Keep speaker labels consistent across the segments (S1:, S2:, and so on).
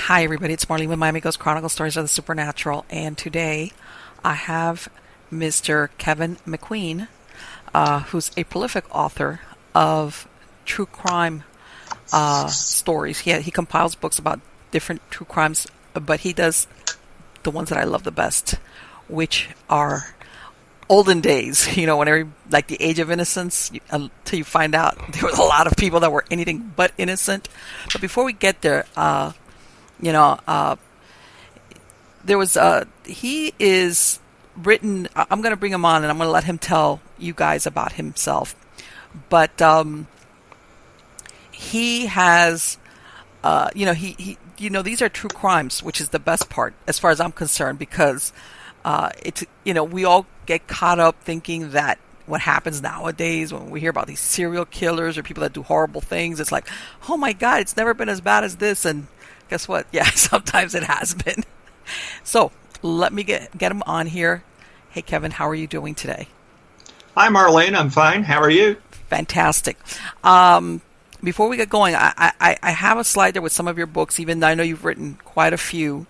S1: Hi, everybody. It's Marlene with Miami Ghost Chronicles Stories of the Supernatural. And today I have Mr. Keven McQueen, who's a prolific author of true crime stories. He compiles books about different true crimes, but he does the ones that I love the best, which are olden days, whenever, like the age of innocence, until you find out there was a lot of people that were anything but innocent. But before we get there, there was he is written. I'm going to bring him on, and I'm going to let him tell you guys about himself. But he has, these are true crimes, which is the best part as far as I'm concerned, because it's we all get caught up thinking that what happens nowadays when we hear about these serial killers or people that do horrible things, it's like, oh my God, it's never been as bad as this. And guess what? Yeah, sometimes it has been. So let me get him on here. Hey, Keven, how are you doing today?
S2: Hi, Marlene. I'm fine. How are you?
S1: Fantastic. Before we get going, I have a slide there with some of your books, even though I know you've written quite a few.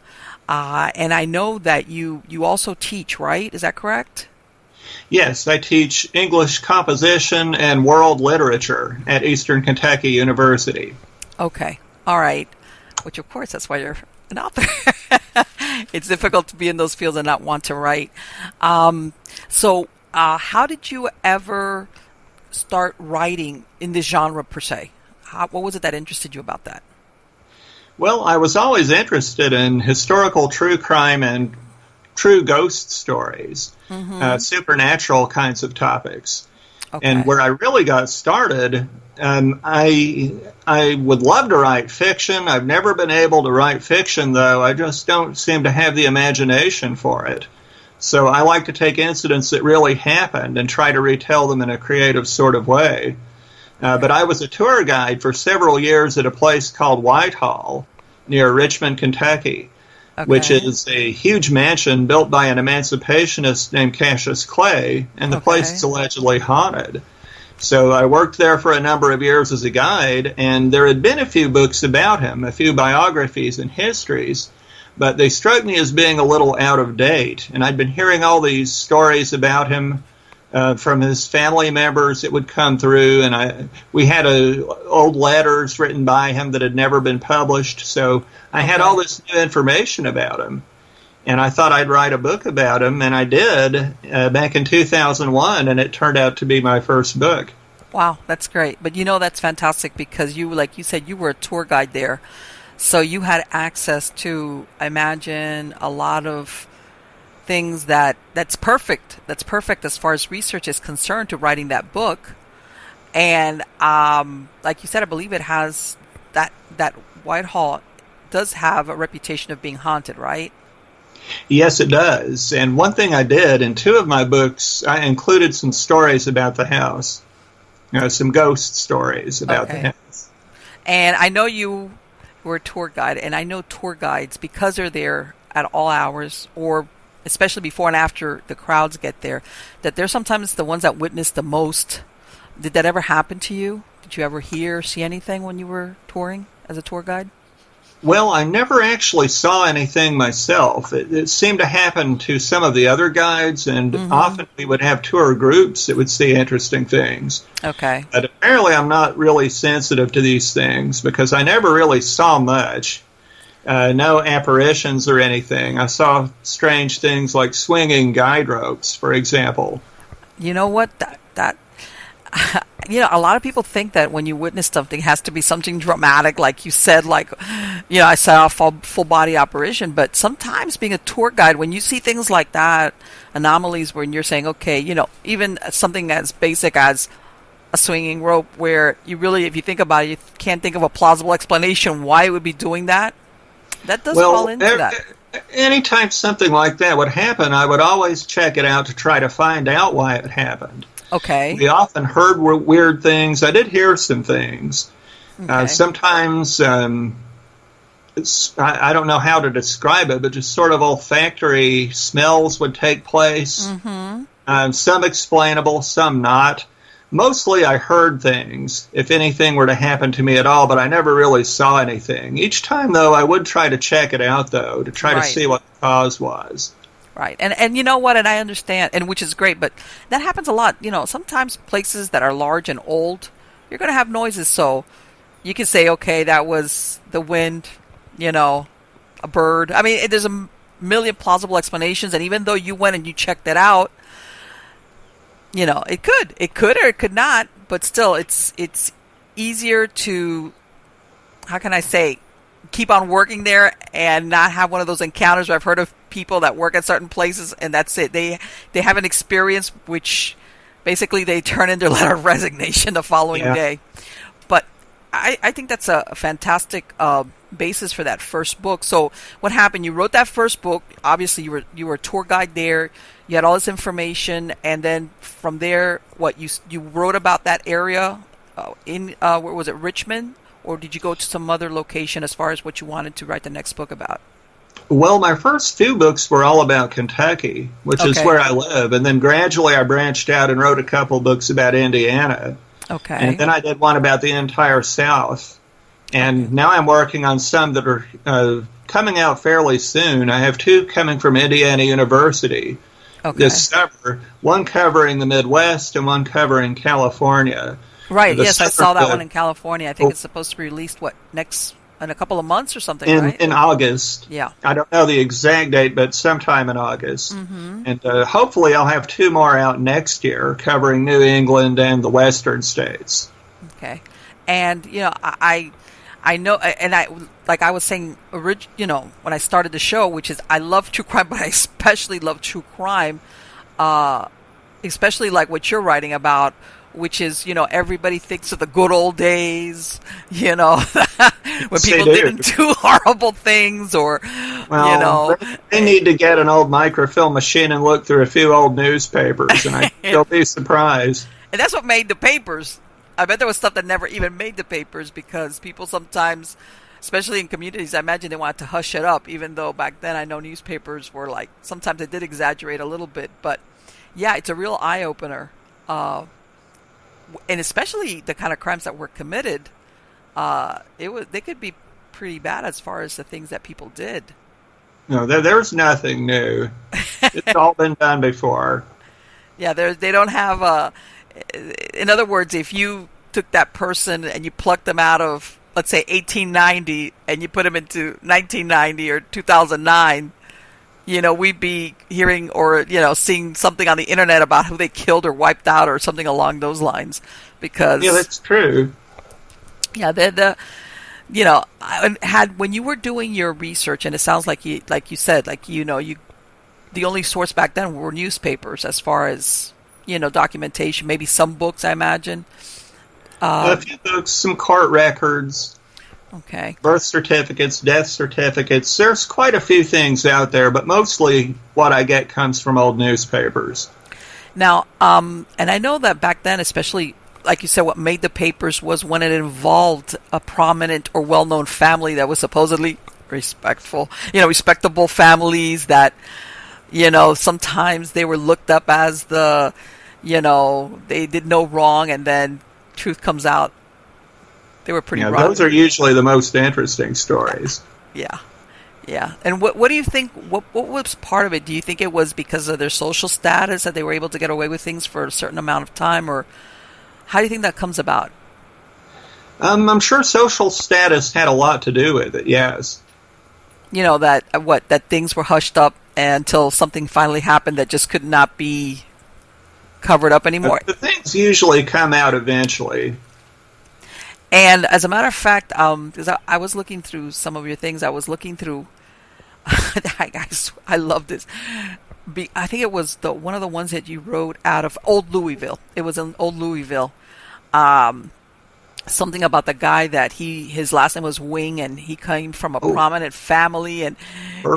S1: And I know that you also teach, right? Is that correct?
S2: Yes, I teach English composition and world literature at Eastern Kentucky University.
S1: Okay. All right. Which, of course, that's why you're an author. It's difficult to be in those fields and not want to write. So how did you ever start writing in this genre, per se? What was it that interested you about that?
S2: Well, I was always interested in historical true crime and true ghost stories, supernatural kinds of topics. Okay. And where I really got started, I would love to write fiction. I've never been able to write fiction, though. I just don't seem to have the imagination for it. So I like to take incidents that really happened and try to retell them in a creative sort of way. But I was a tour guide for several years at a place called Whitehall near Richmond, Kentucky, which is a huge mansion built by an emancipationist named Cassius Clay, and the place is allegedly haunted. So I worked there for a number of years as a guide, and there had been a few books about him, a few biographies and histories, but they struck me as being a little out of date. And I'd been hearing all these stories about him from his family members that would come through, and we had old letters written by him that had never been published, so I had all this new information about him, and I thought I'd write a book about him, and I did back in 2001, and it turned out to be my first book.
S1: Wow, that's great. But that's fantastic, because you, like you said, you were a tour guide there, so you had access to, I imagine, a lot of things that's perfect as far as research is concerned to writing that book. And like you said, I believe it has that Whitehall does have a reputation of being haunted, right?
S2: Yes, it does. And one thing I did in two of my books, I included some stories about the house, some ghost stories about the house. And
S1: I know you were a tour guide, and I know tour guides, because they're there at all hours, or especially before and after the crowds get there, that they're sometimes the ones that witness the most. Did that ever happen to you? Did you ever hear or see anything when you were touring as a tour guide?
S2: Well, I never actually saw anything myself. It seemed to happen to some of the other guides, and often we would have tour groups that would see interesting things. Okay. But apparently I'm not really sensitive to these things, because I never really saw much. No apparitions or anything. I saw strange things like swinging guide ropes, for example.
S1: You know what? That a lot of people think that when you witness something, it has to be something dramatic, like you said, like, I saw a full body apparition. But sometimes being a tour guide, when you see things like that, anomalies when you're saying, okay, even something as basic as a swinging rope, where you really, if you think about it, you can't think of a plausible explanation why it would be doing that. That does fall into that.
S2: Anytime something like that would happen, I would always check it out to try to find out why it happened. Okay. We often heard weird things. I did hear some things. Sometimes, I don't know how to describe it, but just sort of olfactory smells would take place. Some explainable, some not. mostly I heard things, if anything were to happen to me at all, but I never really saw anything. Each time, though, I would try to check it out, though, to try to see what the cause was.
S1: Right. And you know what? And I understand, and which is great, but that happens a lot. Sometimes places that are large and old, you're going to have noises. So you can say, okay, that was the wind, a bird. I mean, there's a million plausible explanations. And even though you went and you checked it out, it could or it could not. But still, it's easier to, how can I say, keep on working there and not have one of those encounters where I've heard of people that work at certain places and that's it. They have an experience which basically they turn in their letter of resignation the following day. But I think that's a fantastic basis for that first book. So what happened? You wrote that first book. Obviously, you were a tour guide there. You had all this information, and then from there, you wrote about that area where was it, Richmond? Or did you go to some other location as far as what you wanted to write the next book about?
S2: Well, my first few books were all about Kentucky, which is where I live. And then gradually I branched out and wrote a couple books about Indiana.
S1: Okay.
S2: And then I did one about the entire South. And now I'm working on some that are coming out fairly soon. I have two coming from Indiana University this summer, one covering the Midwest and one covering California.
S1: Right, yes, I saw that one in California. I think it's supposed to be released, in a couple of months or something, right?
S2: In August.
S1: Yeah.
S2: I don't know the exact date, but sometime in August. Mm-hmm. And hopefully I'll have two more out next year covering New England and the western states.
S1: Okay. And, I know, and I was saying, when I started the show, which is I love true crime, but I especially love true crime, especially like what you're writing about, which is, everybody thinks of the good old days, when people didn't do horrible things or,
S2: They need to get an old microfilm machine and look through a few old newspapers, and they'll be surprised.
S1: And that's what made the papers. I bet there was stuff that never even made the papers because people sometimes, especially in communities, I imagine they wanted to hush it up, even though back then I know newspapers were sometimes they did exaggerate a little bit. But, yeah, it's a real eye-opener. And especially the kind of crimes that were committed, they could be pretty bad as far as the things that people did.
S2: No, there's nothing new. It's all been done before.
S1: Yeah, they don't have in other words, if you took that person and you plucked them out of, let's say, 1890 and you put them into 1990 or 2009, we'd be hearing or, seeing something on the internet about who they killed or wiped out or something along those lines. Because
S2: yeah, that's true.
S1: Yeah, when you were doing your research, and it sounds like you said, the only source back then were newspapers as far as, documentation, maybe some books, I imagine.
S2: A few books, some court records.
S1: Okay.
S2: Birth certificates, death certificates. There's quite a few things out there, but mostly what I get comes from old newspapers.
S1: Now, and I know that back then, especially, like you said, what made the papers was when it involved a prominent or well-known family that was supposedly respectable families that, sometimes they were looked up as they did no wrong, and then truth comes out. They were pretty rotten.
S2: Those are usually the most interesting stories.
S1: Yeah. Yeah. And what do you think, what was part of it? Do you think it was because of their social status that they were able to get away with things for a certain amount of time, or how do you think that comes about?
S2: I'm sure social status had a lot to do with it, yes.
S1: That things were hushed up until something finally happened that just could not be covered up anymore.
S2: The things usually come out eventually.
S1: And as a matter of fact, because I was looking through some of your things, I love this. I think it was one of the ones that you wrote out of Old Louisville. It was in Old Louisville. Something about the guy that his last name was Wing, and he came from a prominent family, and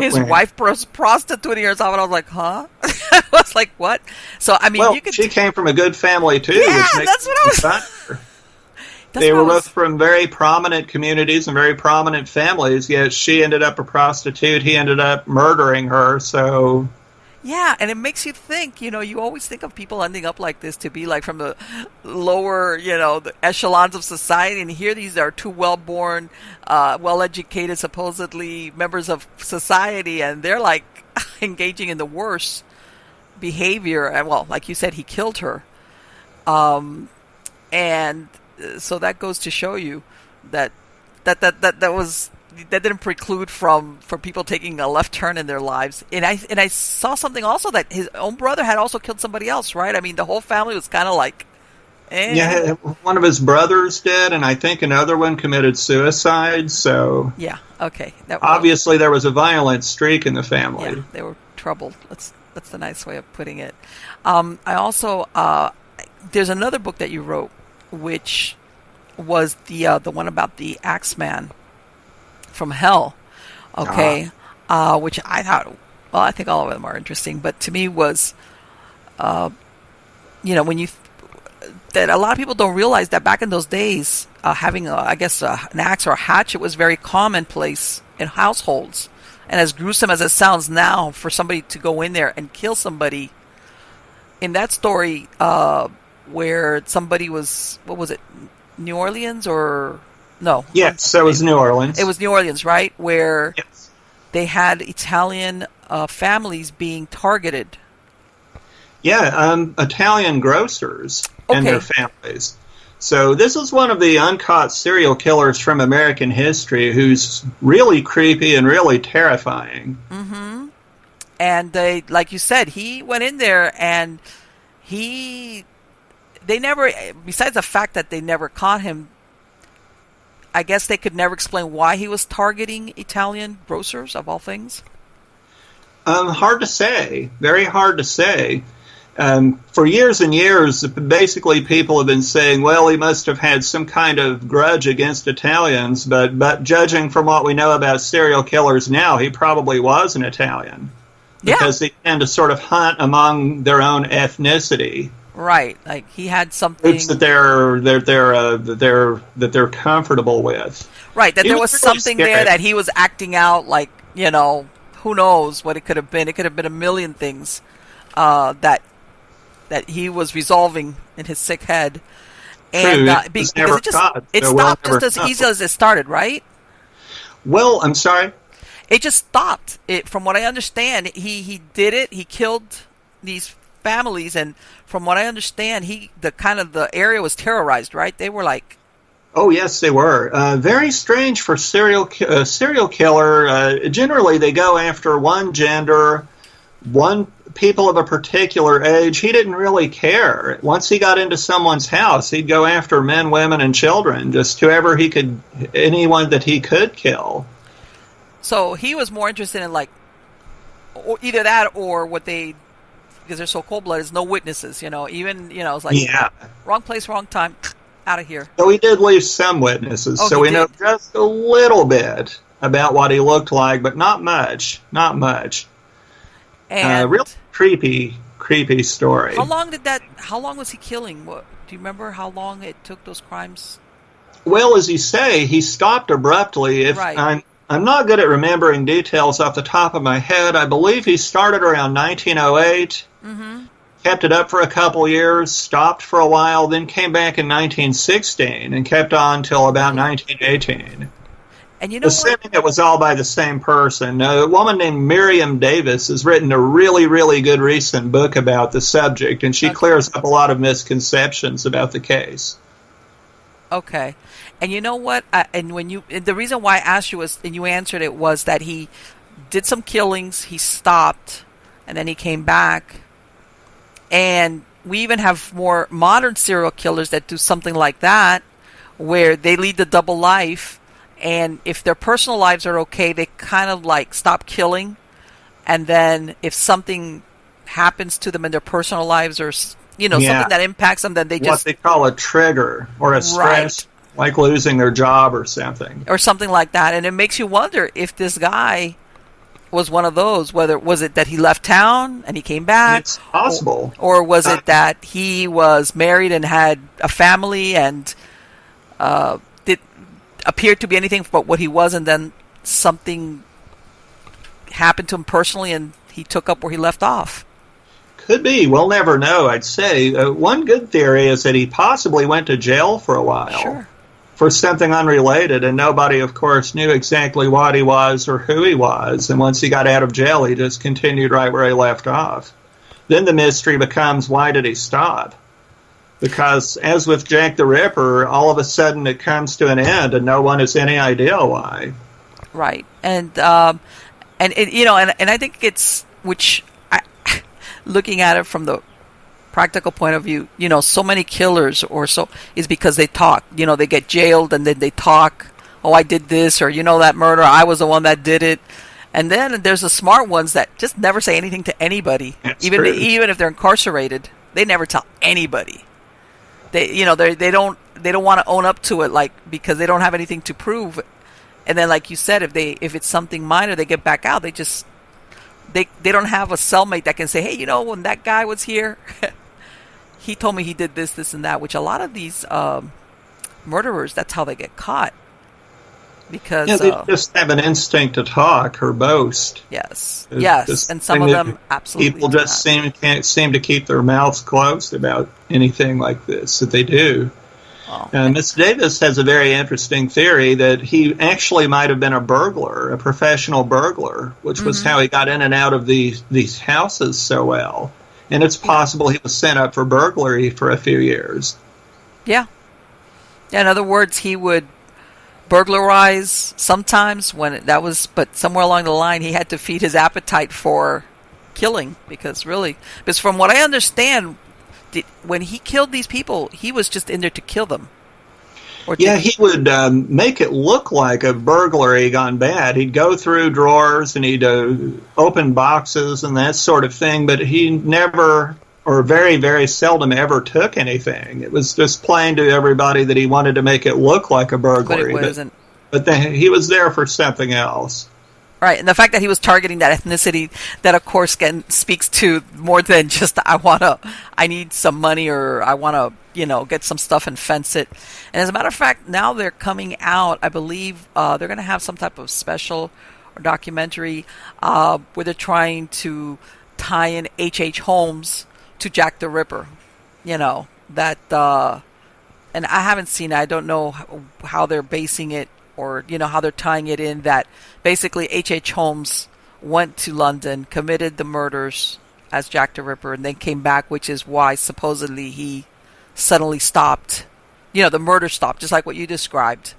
S1: his wife was prostituting herself, and I was like, huh? I was like, what? So, I mean,
S2: she came from a good family, too.
S1: Yeah, that's what I was...
S2: They were both from very prominent communities and very prominent families, yet she ended up a prostitute. He ended up murdering her, so...
S1: Yeah, and it makes you think, you always think of people ending up like this to be like from the lower, the echelons of society. And here these are two well-born, well-educated, supposedly members of society, and they're like engaging in the worst behavior. And well, like you said, he killed her. And so that goes to show you that that didn't preclude from people taking a left turn in their lives. And I saw something also that his own brother had also killed somebody else, right? I mean, the whole family was kind of like, eh.
S2: Yeah, one of his brothers did, and I think another one committed suicide. So
S1: yeah, okay.
S2: Obviously, there was a violent streak in the family.
S1: Yeah, they were troubled. That's the nice way of putting it. I also there's another book that you wrote, which was the one about the Axman from hell, okay, which I thought, well, I think all of them are interesting, but to me was, when that a lot of people don't realize that back in those days, having an axe or a hatchet was very commonplace in households, and as gruesome as it sounds now, for somebody to go in there and kill somebody, in that story, where somebody was, what was it, New Orleans or... No.
S2: Yes, it was New Orleans.
S1: It was New Orleans, right? Where
S2: yes.
S1: They had Italian families being targeted.
S2: Yeah, Italian grocers and their families. So this is one of the uncaught serial killers from American history who's really creepy and really terrifying.
S1: Mm-hmm. And they, like you said, he went in there and they never, besides the fact that they never caught him, I guess they could never explain why he was targeting Italian grocers, of all things.
S2: Hard to say. Very hard to say. For years and years, basically people have been saying, well, he must have had some kind of grudge against Italians, but judging from what we know about serial killers now, he probably was an Italian.
S1: Yeah.
S2: Because they tend to sort of hunt among their own ethnicity.
S1: Right, like he had something
S2: groups that they're comfortable with.
S1: Right, that
S2: He
S1: there
S2: was
S1: was
S2: really
S1: something
S2: scared.
S1: there that he was acting out, like, who knows what it could have been. It could have been a million things that he was resolving in his sick head. And
S2: True,
S1: because
S2: so
S1: it
S2: we'll
S1: stopped
S2: never
S1: just as
S2: know.
S1: easy as it started, right?
S2: Well, I'm sorry.
S1: It just stopped. From what I understand, he did it. He killed these families, and from what I understand, the area was terrorized, right? They were like,
S2: Oh, yes, they were. Very strange for serial killer. Generally, they go after one gender, people of a particular age. He didn't really care. Once he got into someone's house, he'd go after men, women, and children, just anyone that he could kill.
S1: so he was more interested in or either that or what they, because they're so cold-blooded, is no witnesses, even, it's like,
S2: Yeah.
S1: wrong place, wrong time, out of here.
S2: So he did leave some witnesses,
S1: Oh,
S2: so
S1: he
S2: we know
S1: did?
S2: just a little bit about what he looked like, but not much. Not much.
S1: And
S2: Real creepy story.
S1: how long was he killing? Do you remember how long it took those crimes?
S2: Well, as you say, he stopped abruptly.
S1: Right.
S2: I'm not good at remembering details off the top of my head. I believe he started around 1908, kept it up for a couple years, stopped for a while, then came back in 1916 and kept on till about 1918.
S1: And you know
S2: Assuming it was all by the same person. A woman named Miriam Davis has written a really, really good recent book about the subject, and she clears up a lot of misconceptions about the case.
S1: Okay. And you know what? The reason why I asked you was, and you answered it, was that he did some killings, he stopped, and then he came back. And we even have more modern serial killers that do something like that, where they lead the double life, and if their personal lives are okay, they kind of stop killing. And then if something happens to them in their personal lives, or something that impacts them, then they just...
S2: What they call a trigger, or a stress, like losing their job or something.
S1: Or something like that. And it makes you wonder if this guy was one of those, was it that he left town and he came back?
S2: It's possible.
S1: Or was it that he was married and had a family and appeared to be anything but what he was, and then something happened to him personally and he took up where he left off.
S2: Could be. We'll never know, I'd say. One good theory is that he possibly went to jail for a while.
S1: Sure.
S2: For something unrelated, and nobody, of course, knew exactly what he was or who he was. And once he got out of jail, he just continued right where he left off. Then the mystery becomes, why did he stop? Because, as with Jack the Ripper, all of a sudden it comes to an end, and no one has any idea why.
S1: Right, and I think it's looking at it from the practical point of view, so many killers or so is because they talk. They get jailed and then they talk. Oh, I did this, or that murder, I was the one that did it. And then there's the smart ones that just never say anything to anybody.
S2: That's
S1: even
S2: true.
S1: Even if they're incarcerated, they never tell anybody. They don't want to own up to it, like, because they don't have anything to prove. And then, like you said, if it's something minor, they get back out. They don't have a cellmate that can say, hey, when that guy was here, he told me he did this, this, and that. Which a lot of these murderers, that's how they get caught. Because
S2: they just have an instinct to talk or boast.
S1: Yes, and some of them absolutely
S2: people just can't seem to keep their mouths closed about anything like this that they do.
S1: Oh.
S2: Miss Davis has a very interesting theory that he actually might have been a burglar, a professional burglar, which was how he got in and out of these houses so well. And it's possible he was sent up for burglary for a few years.
S1: Yeah. In other words, he would burglarize sometimes but somewhere along the line he had to feed his appetite for killing, because from what I understand, when he killed these people, he was just in there to kill them. He would
S2: make it look like a burglary gone bad. He'd go through drawers and he'd open boxes and that sort of thing, but he never, or very, very seldom ever took anything. It was just plain to everybody that he wanted to make it look like a burglary.
S1: But it wasn't.
S2: But he was there for something else.
S1: Right, and the fact that he was targeting that ethnicity, that of course speaks to more than just I need some money, or I want to get some stuff and fence it. And as a matter of fact, now they're coming out, I believe they're going to have some type of special or documentary where they're trying to tie in Holmes to Jack the Ripper. And I haven't seen it. I don't know how they're basing it, or how they're tying it in, that basically Holmes went to London, committed the murders as Jack the Ripper, and then came back, which is why supposedly he suddenly stopped. The murder stopped, just like what you described.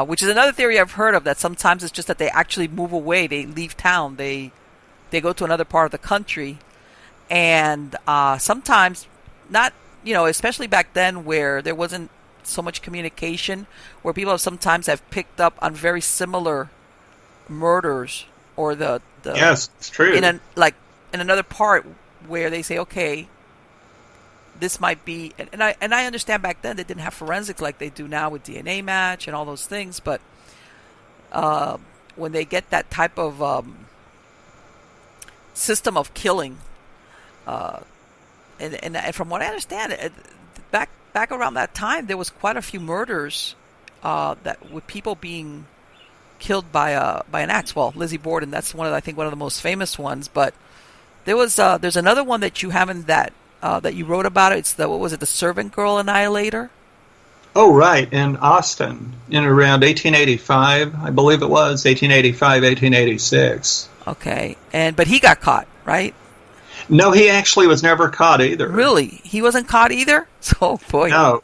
S1: Which is another theory I've heard of, that sometimes it's just that they actually move away, they leave town, they go to another part of the country, and sometimes not, especially back then where there wasn't so much communication, where people sometimes have picked up on very similar murders, or the
S2: yes, it's true,
S1: in another part where they say, okay, this might be, and I understand back then they didn't have forensics like they do now with DNA match and all those things, but when they get that type of system of killing, and from what I understand, back around that time, there was quite a few murders with people being killed by an axe. Well, Lizzie Borden, that's one of the most famous ones. But there's another one that you haven't that you wrote about. It's the Servant Girl Annihilator?
S2: Oh, right, in Austin in around 1885, I believe it was 1885, 1886.
S1: Okay, but he got caught, right?
S2: No, he actually was never caught either.
S1: Really? He wasn't caught either? Oh, boy.
S2: No.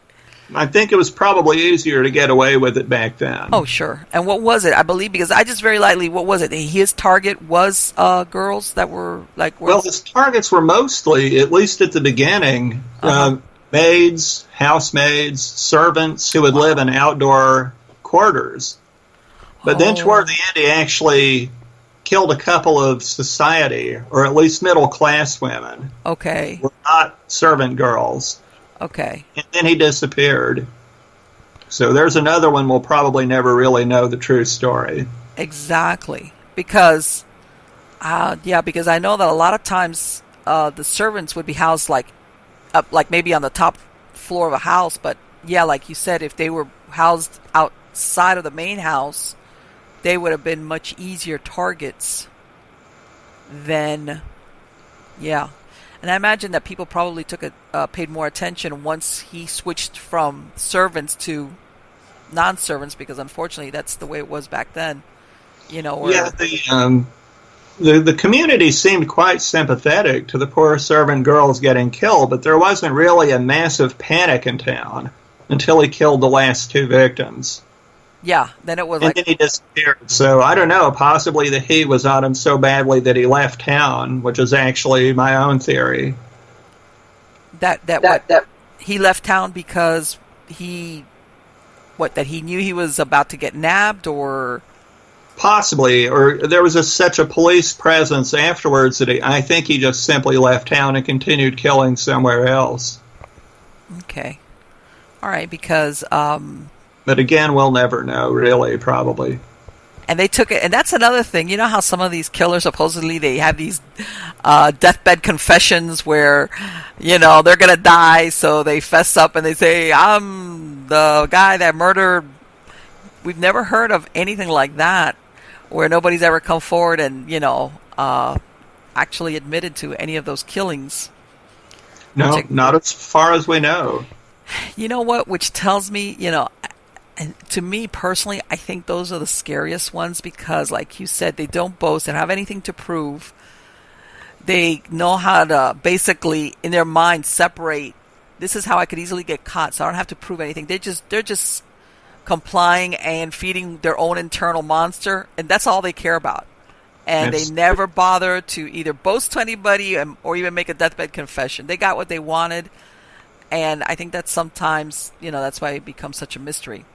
S2: I think it was probably easier to get away with it back then.
S1: Oh, sure. And what was it? I believe, because I just very lightly, what was it? His target was girls that were like...
S2: Well, his targets were mostly, at least at the beginning, maids, housemaids, servants who would live in outdoor quarters. But then toward the end, he actually killed a couple of society, or at least middle-class women.
S1: Okay.
S2: Were not servant girls.
S1: Okay.
S2: And then he disappeared. So there's another one we'll probably never really know the true story.
S1: Exactly. Because I know that a lot of times the servants would be housed up maybe on the top floor of a house, but yeah, like you said, if they were housed outside of the main house, they would have been much easier targets. then yeah. And I imagine that people probably paid more attention once he switched from servants to non-servants, because unfortunately that's the way it was back then.
S2: Yeah, the community seemed quite sympathetic to the poor servant girls getting killed, but there wasn't really a massive panic in town until he killed the last 2 victims.
S1: Yeah, then it was
S2: and then he disappeared. So I don't know, possibly the heat was on him so badly that he left town, which is actually my own theory.
S1: That he left town because he knew he was about to get nabbed, or
S2: possibly, or there was such a police presence afterwards that I think he just simply left town and continued killing somewhere else.
S1: Okay. All right, because
S2: but again, we'll never know, really, probably.
S1: And they took it, and that's another thing. You know how some of these killers, supposedly, they have these deathbed confessions where, they're going to die, so they fess up and they say, I'm the guy that murdered. We've never heard of anything like that, where nobody's ever come forward and, actually admitted to any of those killings.
S2: No, not as far as we know.
S1: You know what? Which tells me, and to me personally, I think those are the scariest ones because, like you said, they don't boast. They don't have anything to prove. They know how to basically, in their mind, separate. This is how I could easily get caught, so I don't have to prove anything. They're just complying and feeding their own internal monster, and that's all they care about. And they never bother to either boast to anybody or even make a deathbed confession. They got what they wanted, and I think that sometimes, that's why it becomes such a mystery.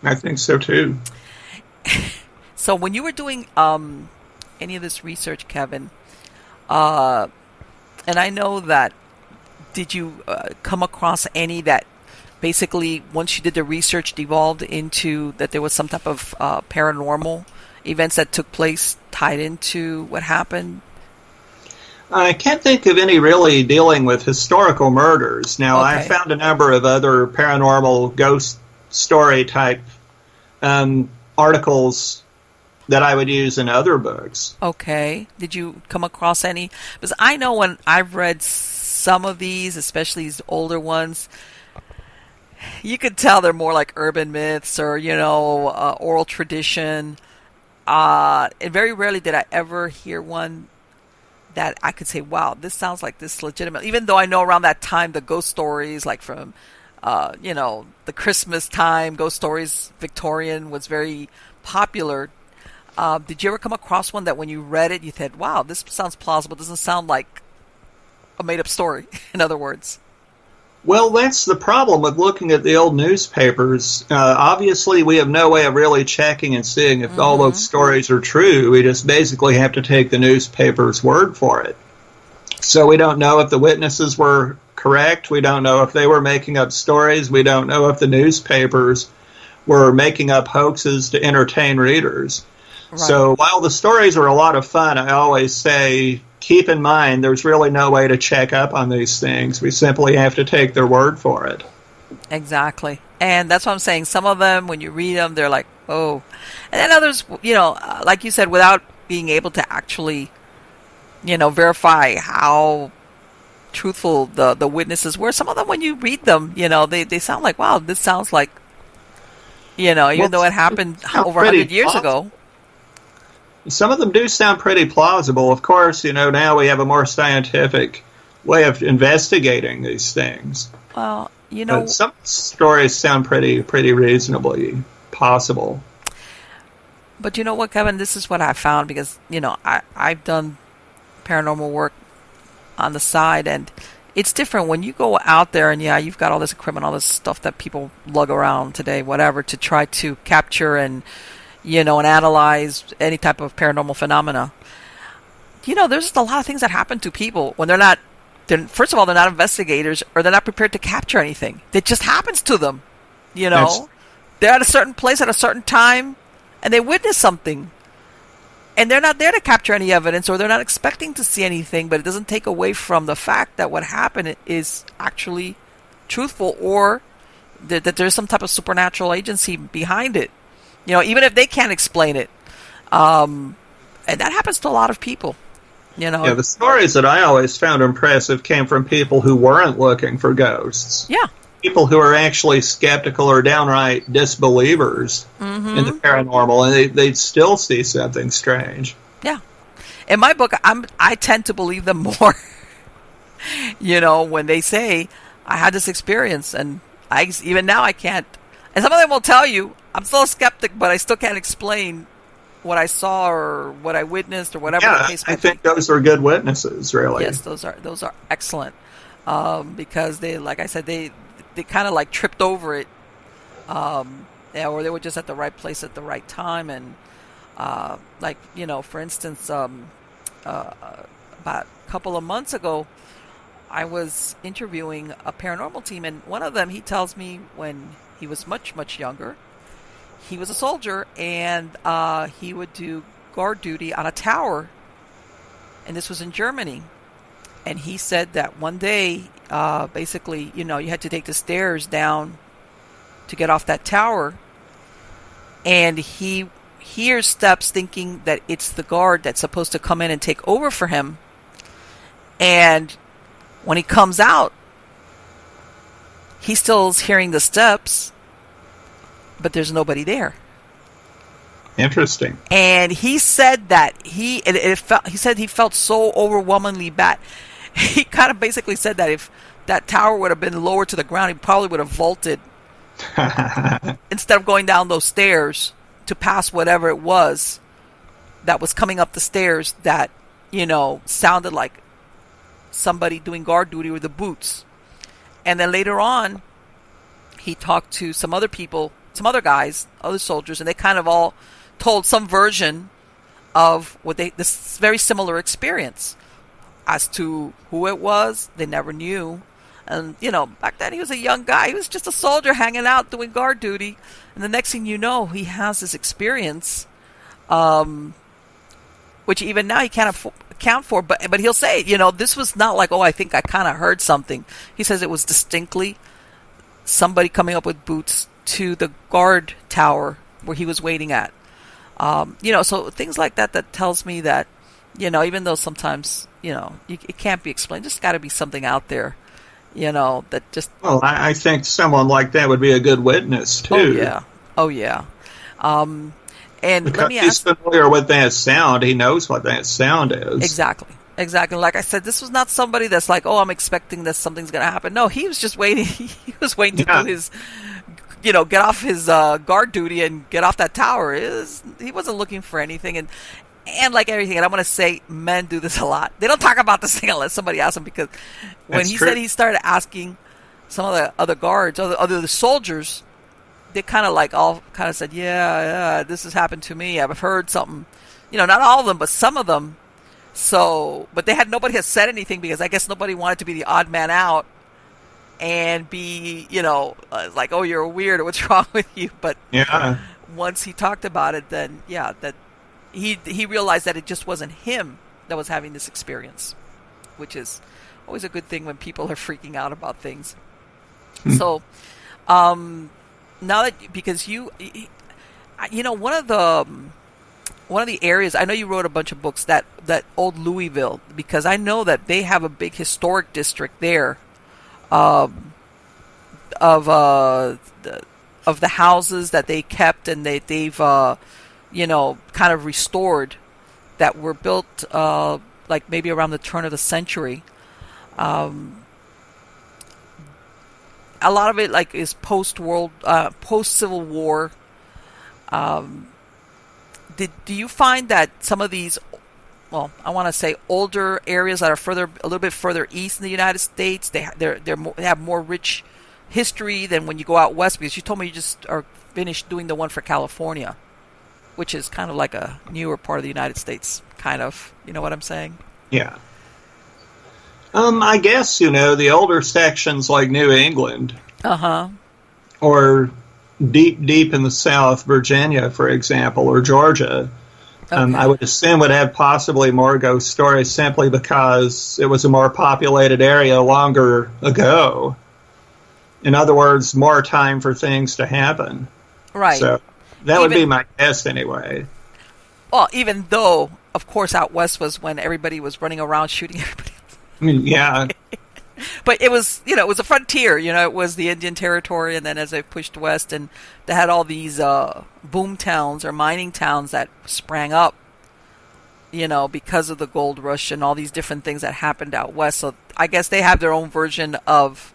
S2: I think so too.
S1: So when you were doing any of this research, Keven, and I know that, did you come across any that basically, once you did the research, devolved into that there was some type of paranormal events that took place tied into what happened?
S2: I can't think of any really dealing with historical murders. Now,
S1: Okay.
S2: I found a number of other paranormal ghost story type articles that I would use in other books.
S1: Okay. Did you come across any? Because I know when I've read some of these, especially these older ones, you could tell they're more like urban myths or, oral tradition. And very rarely did I ever hear one that I could say, wow, this sounds like this legitimate. Even though I know around that time, the ghost stories, like from, the Christmas time, ghost stories, Victorian was very popular. Did you ever come across one that when you read it, you said, wow, this sounds plausible. It doesn't sound like a made-up story, in other words?
S2: Well, that's the problem with looking at the old newspapers. Obviously, we have no way of really checking and seeing if all those stories are true. We just basically have to take the newspaper's word for it. So we don't know if the witnesses were correct. We don't know if they were making up stories. We don't know if the newspapers were making up hoaxes to entertain readers. Right. So while the stories are a lot of fun, I always say, keep in mind, there's really no way to check up on these things. We simply have to take their word for it.
S1: Exactly. And that's what I'm saying. Some of them, when you read them, they're like, oh. And then others, like you said, without being able to actually, verify how truthful the witnesses were. Some of them, when you read them, they sound like, wow, this sounds like, even though it happened over 100 years ago.
S2: Some of them do sound pretty plausible. Of course, now we have a more scientific way of investigating these things.
S1: Well,
S2: But some stories sound pretty reasonably possible.
S1: But you know what, Keven? This is what I found because, I've done paranormal work on the side, and it's different when you go out there and, you've got all this equipment, all this stuff that people lug around today, whatever, to try to capture and and analyze any type of paranormal phenomena. There's just a lot of things that happen to people when first of all, they're not investigators or they're not prepared to capture anything. It just happens to them. They're at a certain place at a certain time and they witness something. And they're not there to capture any evidence or they're not expecting to see anything, but it doesn't take away from the fact that what happened is actually truthful or that there's some type of supernatural agency behind it. Even if they can't explain it. And that happens to a lot of people. You know?
S2: Yeah, the stories that I always found impressive came from people who weren't looking for ghosts.
S1: Yeah.
S2: People who are actually skeptical or downright disbelievers in the paranormal, and they'd still see something strange.
S1: Yeah. In my book, I tend to believe them more. You know, when they say, I had this experience, and even now I can't. And some of them will tell you, I'm still a skeptic, but I still can't explain what I saw or what I witnessed or whatever the case might be.
S2: I think those are good witnesses, really.
S1: Yes, those are excellent. Because they, like I said, they kind of like tripped over it, or they were just at the right place at the right time. And like, you know, for instance, about a couple of months ago, I was interviewing a paranormal team, and one of them, he tells me when he was much, much younger, he was a soldier, and he would do guard duty on a tower, and this was in Germany. And he said that one day, basically, you know, you had to take the stairs down to get off that tower, and he hears steps thinking that it's the guard that's supposed to come in and take over for him. And when he comes out, he still is hearing the steps, but there's nobody there.
S2: Interesting.
S1: And he said that he said he felt so overwhelmingly bad. He kind of basically said that if that tower would have been lower to the ground, he probably would have vaulted instead of going down those stairs to pass whatever it was that was coming up the stairs that, you know, sounded like somebody doing guard duty with the boots. And then later on, he talked to some other people, some other guys, other soldiers, and they kind of all told some version of this very similar experience. As to who it was, they never knew. And, you know, back then he was a young guy. He was just a soldier hanging out doing guard duty. And the next thing you know, he has this experience, which even now he can't account for. But he'll say, you know, this was not like, oh, I think I kind of heard something. He says it was distinctly somebody coming up with boots to the guard tower where he was waiting at. You know, so things like that tells me that, you know, even though sometimes, you know, it can't be explained, there's got to be something out there, you know, that just...
S2: Well, I think someone like that would be a good witness, too.
S1: Oh, yeah. And
S2: because
S1: let me ask...
S2: he's familiar with that sound. He knows what that sound is.
S1: Exactly. Like I said, this was not somebody that's like, oh, I'm expecting that something's going to happen. No, he was just waiting. He was waiting to do his... You know, get off his guard duty and get off that tower. He wasn't looking for anything. And like everything, and I'm going to say men do this a lot. They don't talk about this thing unless somebody asks them, because when he said he started asking some of the other guards, the soldiers, they kind of like all kind of said, yeah, this has happened to me. I've heard something. You know, not all of them, but some of them. So, but nobody has said anything because I guess nobody wanted to be the odd man out and be, you know, like, oh, you're weird or what's wrong with you. But once he talked about it, then, yeah, that he realized that it just wasn't him that was having this experience, which is always a good thing when people are freaking out about things. So, now that, because you know, one of the areas, I know you wrote a bunch of books, that old Louisville, because I know that they have a big historic district there, of the houses that they kept and they've you know, kind of restored, that were built like maybe around the turn of the century. A lot of it like is post Civil War. Do you find that some of these, well, I want to say older areas that are a little bit further east in the United States, they have more rich history than when you go out west? Because you told me you just are finished doing the one for California, which is kind of like a newer part of the United States, kind of. You know what I'm saying?
S2: Yeah. I guess, you know, the older sections like New England. Or deep in the South, Virginia, for example, or Georgia. I would assume would have possibly more ghost stories simply because it was a more populated area longer ago. In other words, more time for things to happen.
S1: Right.
S2: So that would be my guess anyway.
S1: Well, even though, of course, out west was when everybody was running around shooting everybody.
S2: Yeah.
S1: But it was, it was a frontier. It was the Indian Territory, and then as they pushed west, and they had all these boom towns or mining towns that sprang up, because of the gold rush and all these different things that happened out west. So I guess they have their own version of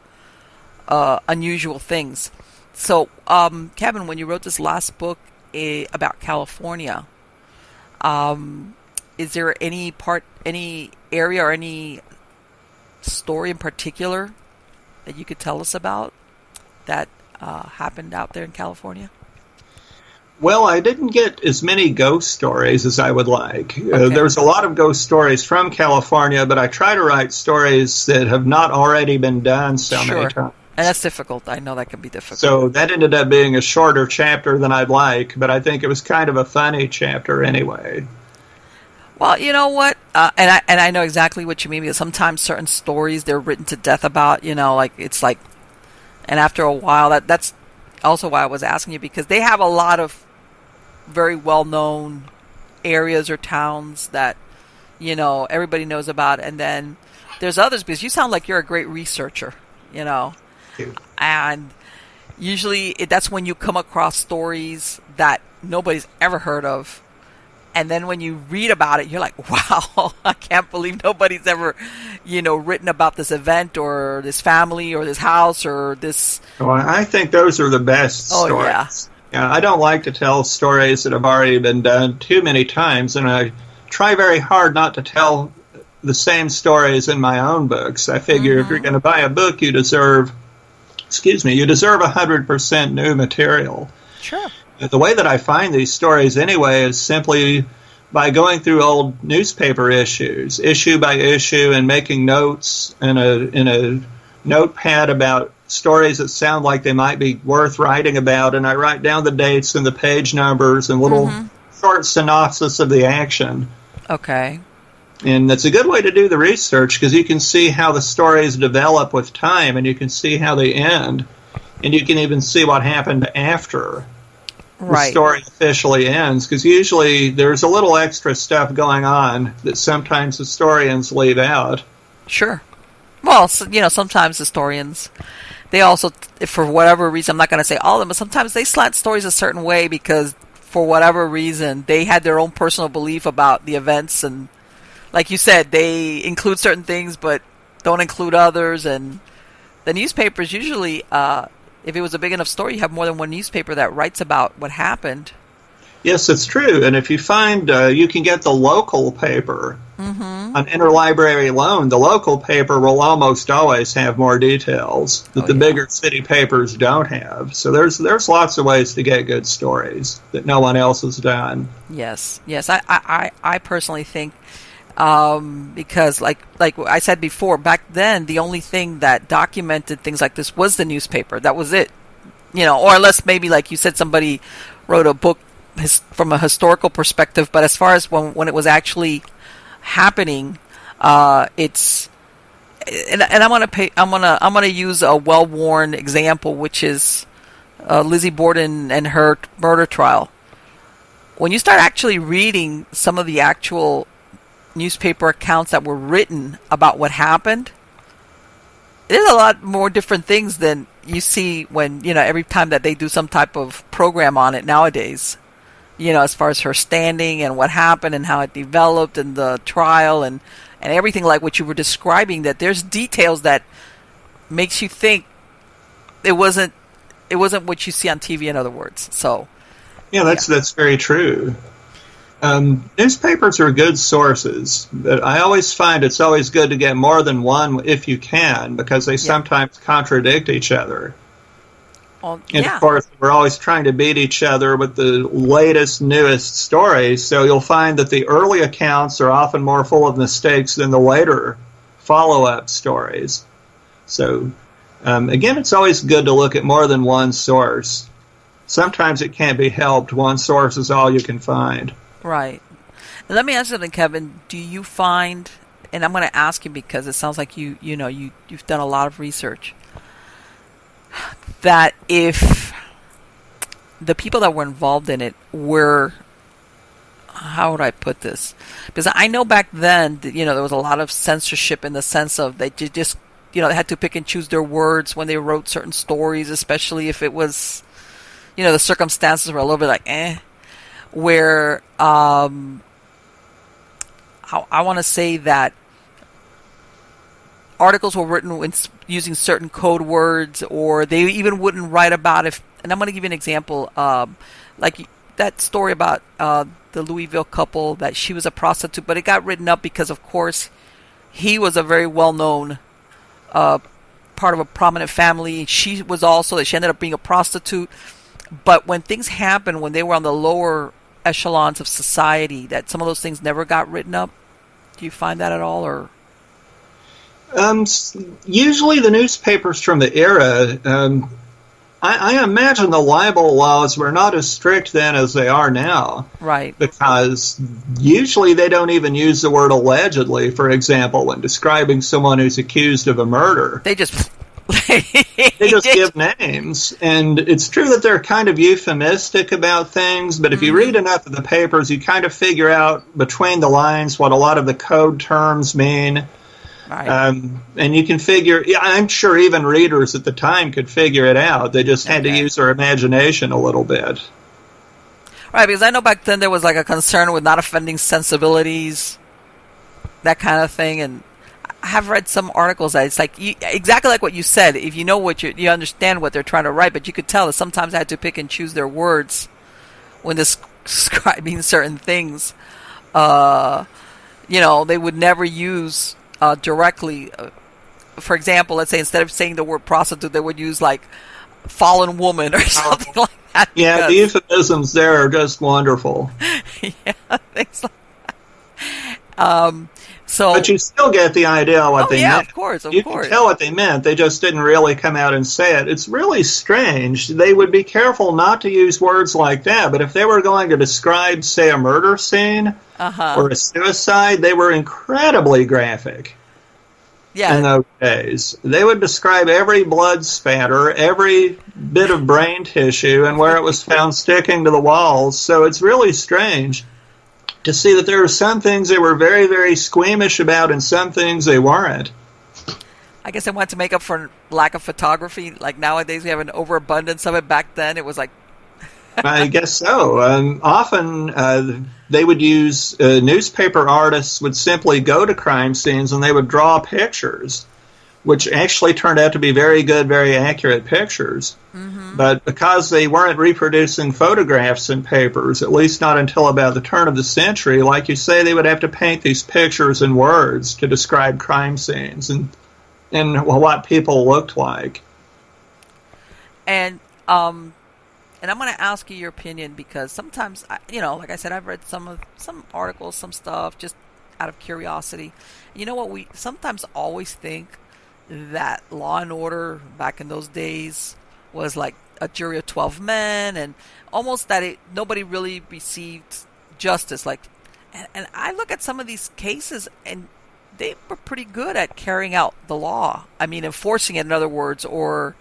S1: unusual things. So, Kevin, when you wrote this last book about California, is there any area or any story in particular that you could tell us about that happened out there in California?
S2: Well, I didn't get as many ghost stories as I would like.
S1: Okay.
S2: There's a lot of ghost stories from California, but I try to write stories that have not already been done many times.
S1: And that's difficult. I know that can be difficult.
S2: So that ended up being a shorter chapter than I'd like, but I think it was kind of a funny chapter anyway.
S1: Well, you know what? And I know exactly what you mean, because sometimes certain stories, they're written to death about, and after a while, that's also why I was asking you, because they have a lot of very well-known areas or towns that, everybody knows about. And then there's others, because you sound like you're a great researcher, and usually that's when you come across stories that nobody's ever heard of. And then when you read about it, you're like, wow, I can't believe nobody's ever, written about this event or this family or this house or this.
S2: Well, I think those are the best stories.
S1: Yeah.
S2: Yeah, I don't like to tell stories that have already been done too many times, and I try very hard not to tell the same stories in my own books. I figure if you're going to buy a book, you deserve 100% new material.
S1: Sure.
S2: The way that I find these stories anyway is simply by going through old newspaper issues, issue by issue, and making notes in a notepad about stories that sound like they might be worth writing about, and I write down the dates and the page numbers and little short synopsis of the action.
S1: Okay.
S2: And that's a good way to do the research, because you can see how the stories develop with time, and you can see how they end, and you can even see what happened after the story officially ends, because usually there's a little extra stuff going on that sometimes historians leave out.
S1: Sure. Well, sometimes historians, they also, for whatever reason, I'm not going to say all of them, but sometimes they slant stories a certain way because for whatever reason, they had their own personal belief about the events, and like you said, they include certain things but don't include others. And the newspapers usually, if it was a big enough story, you have more than one newspaper that writes about what happened.
S2: Yes, it's true. And if you find you can get the local paper on interlibrary loan, the local paper will almost always have more details that the bigger city papers don't have. So there's lots of ways to get good stories that no one else has done.
S1: Yes. I personally think because like I said before, back then the only thing that documented things like this was the newspaper. That was it, or unless maybe, like you said, somebody wrote a book from a historical perspective. But as far as when it was actually happening, it's and I'm gonna use a well-worn example, which is Lizzie Borden and her murder trial. When you start actually reading some of the actual newspaper accounts that were written about what happened, there's a lot more different things than you see when, every time that they do some type of program on it nowadays, as far as her standing and what happened and how it developed and the trial and everything like what you were describing, that there's details that makes you think it wasn't what you see on TV, in other words. So
S2: yeah, that's very true. Newspapers are good sources, but I always find it's always good to get more than one if you can, because they sometimes contradict each other. And of course, we're always trying to beat each other with the latest, newest stories, so you'll find that the early accounts are often more full of mistakes than the later follow-up stories. So, again, it's always good to look at more than one source. Sometimes it can't be helped. One source is all you can find.
S1: Right. Let me ask you something, Kevin. Do you find, and I'm going to ask you because it sounds like you've done a lot of research, that if the people that were involved in it were how would I put this? Because I know back then, there was a lot of censorship in the sense of they just, they had to pick and choose their words when they wrote certain stories, especially if it was, the circumstances were a little bit like, where I want to say that articles were written using certain code words, or they even wouldn't write about and I'm going to give you an example, like that story about the Louisville couple, that she was a prostitute, but it got written up because, of course, he was a very well-known part of a prominent family. She was also, that she ended up being a prostitute. But when things happened, when they were on the lower echelons of society, that some of those things never got written up. Do you find that at all, or?
S2: Usually the newspapers from the era, I imagine the libel laws were not as strict then as they are now.
S1: Right.
S2: Because usually they don't even use the word allegedly, for example, when describing someone who's accused of a murder.
S1: They just
S2: give names. And it's true that they're kind of euphemistic about things, but if you read enough of the papers, you kind of figure out between the lines what a lot of the code terms mean.
S1: Right.
S2: And you can figure, I'm sure even readers at the time could figure it out. They just had to use their imagination a little bit.
S1: Right, because I know back then there was like a concern with not offending sensibilities, that kind of thing. And I have read some articles that it's like exactly like what you said. If you know what you understand what they're trying to write, but you could tell that sometimes I had to pick and choose their words when describing certain things. They would never use directly. For example, let's say instead of saying the word prostitute, they would use like fallen woman or something like that.
S2: Yeah, the euphemisms there are just wonderful.
S1: Yeah, things like that.
S2: But you still get the idea of what they meant.
S1: Of course.
S2: You can tell what they meant. They just didn't really come out and say it. It's really strange. They would be careful not to use words like that, but if they were going to describe, say, a murder scene or a suicide, they were incredibly graphic.
S1: Yeah.
S2: In those days, they would describe every blood spatter, every bit of brain tissue, and where it was found sticking to the walls. So it's really strange to see that there are some things they were very, very squeamish about and some things they weren't.
S1: I guess they wanted to make up for lack of photography. Like nowadays we have an overabundance of it. Back then it was like...
S2: I guess so. Often they would use, newspaper artists would simply go to crime scenes and they would draw pictures, which actually turned out to be very good, very accurate pictures. Mm-hmm. But because they weren't reproducing photographs in papers, at least not until about the turn of the century, like you say, they would have to paint these pictures in words to describe crime scenes and what people looked like.
S1: And I'm going to ask you your opinion because sometimes, like I said, I've read some articles, some stuff, just out of curiosity. You know what? We sometimes always think that Law and Order back in those days was like a jury of 12 men, and almost that nobody really received justice. And I look at some of these cases, and they were pretty good at carrying out the law. I mean, enforcing it, in other words, or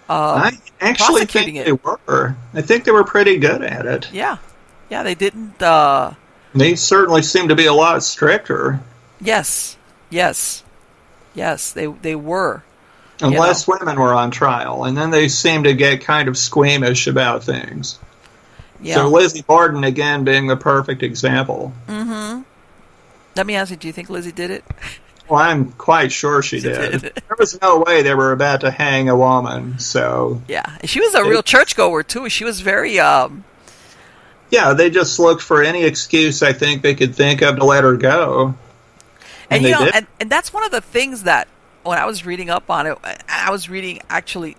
S2: I actually think they were. I think they were pretty good at it.
S1: Yeah, they didn't.
S2: They certainly seemed to be a lot stricter.
S1: Yes, they were.
S2: Unless women were on trial, and then they seemed to get kind of squeamish about things. Yeah. So Lizzie Borden, again, being the perfect example.
S1: Mm-hmm. Let me ask you, do you think Lizzie did it?
S2: Well, I'm quite sure she did. There was no way they were about to hang a woman, so...
S1: Yeah, she was a real churchgoer, too. She was very...
S2: Yeah, they just looked for any excuse I think they could think of to let her go.
S1: And and that's one of the things that, when I was reading up on it, I was reading, actually,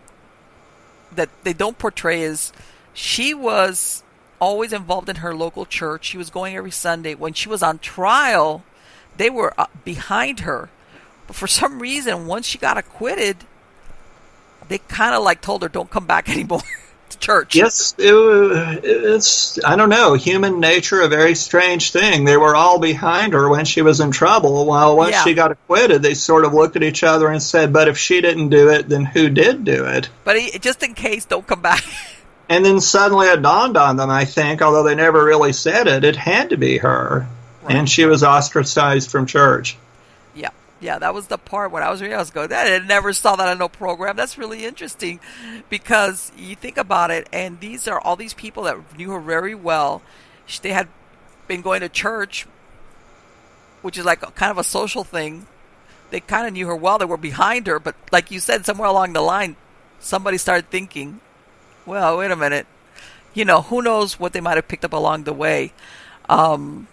S1: that they don't portray as... She was always involved in her local church. She was going every Sunday. When she was on trial... They were behind her. But for some reason, once she got acquitted, they kind of told her, don't come back anymore to church.
S2: Yes, it's, I don't know, human nature, a very strange thing. They were all behind her when she was in trouble, while once she got acquitted, they sort of looked at each other and said, but if she didn't do it, then who did do it?
S1: But just in case, don't come back.
S2: And then suddenly it dawned on them, I think, although they never really said it, it had to be her. Right. And she was ostracized from church.
S1: Yeah. Yeah, that was the part when I was reading, I was going, I never saw that in no program. That's really interesting because you think about it, and these are all these people that knew her very well. They had been going to church, which is like kind of a social thing. They kind of knew her well. They were behind her, but like you said, somewhere along the line, somebody started thinking, well, wait a minute. You know, who knows what they might have picked up along the way. That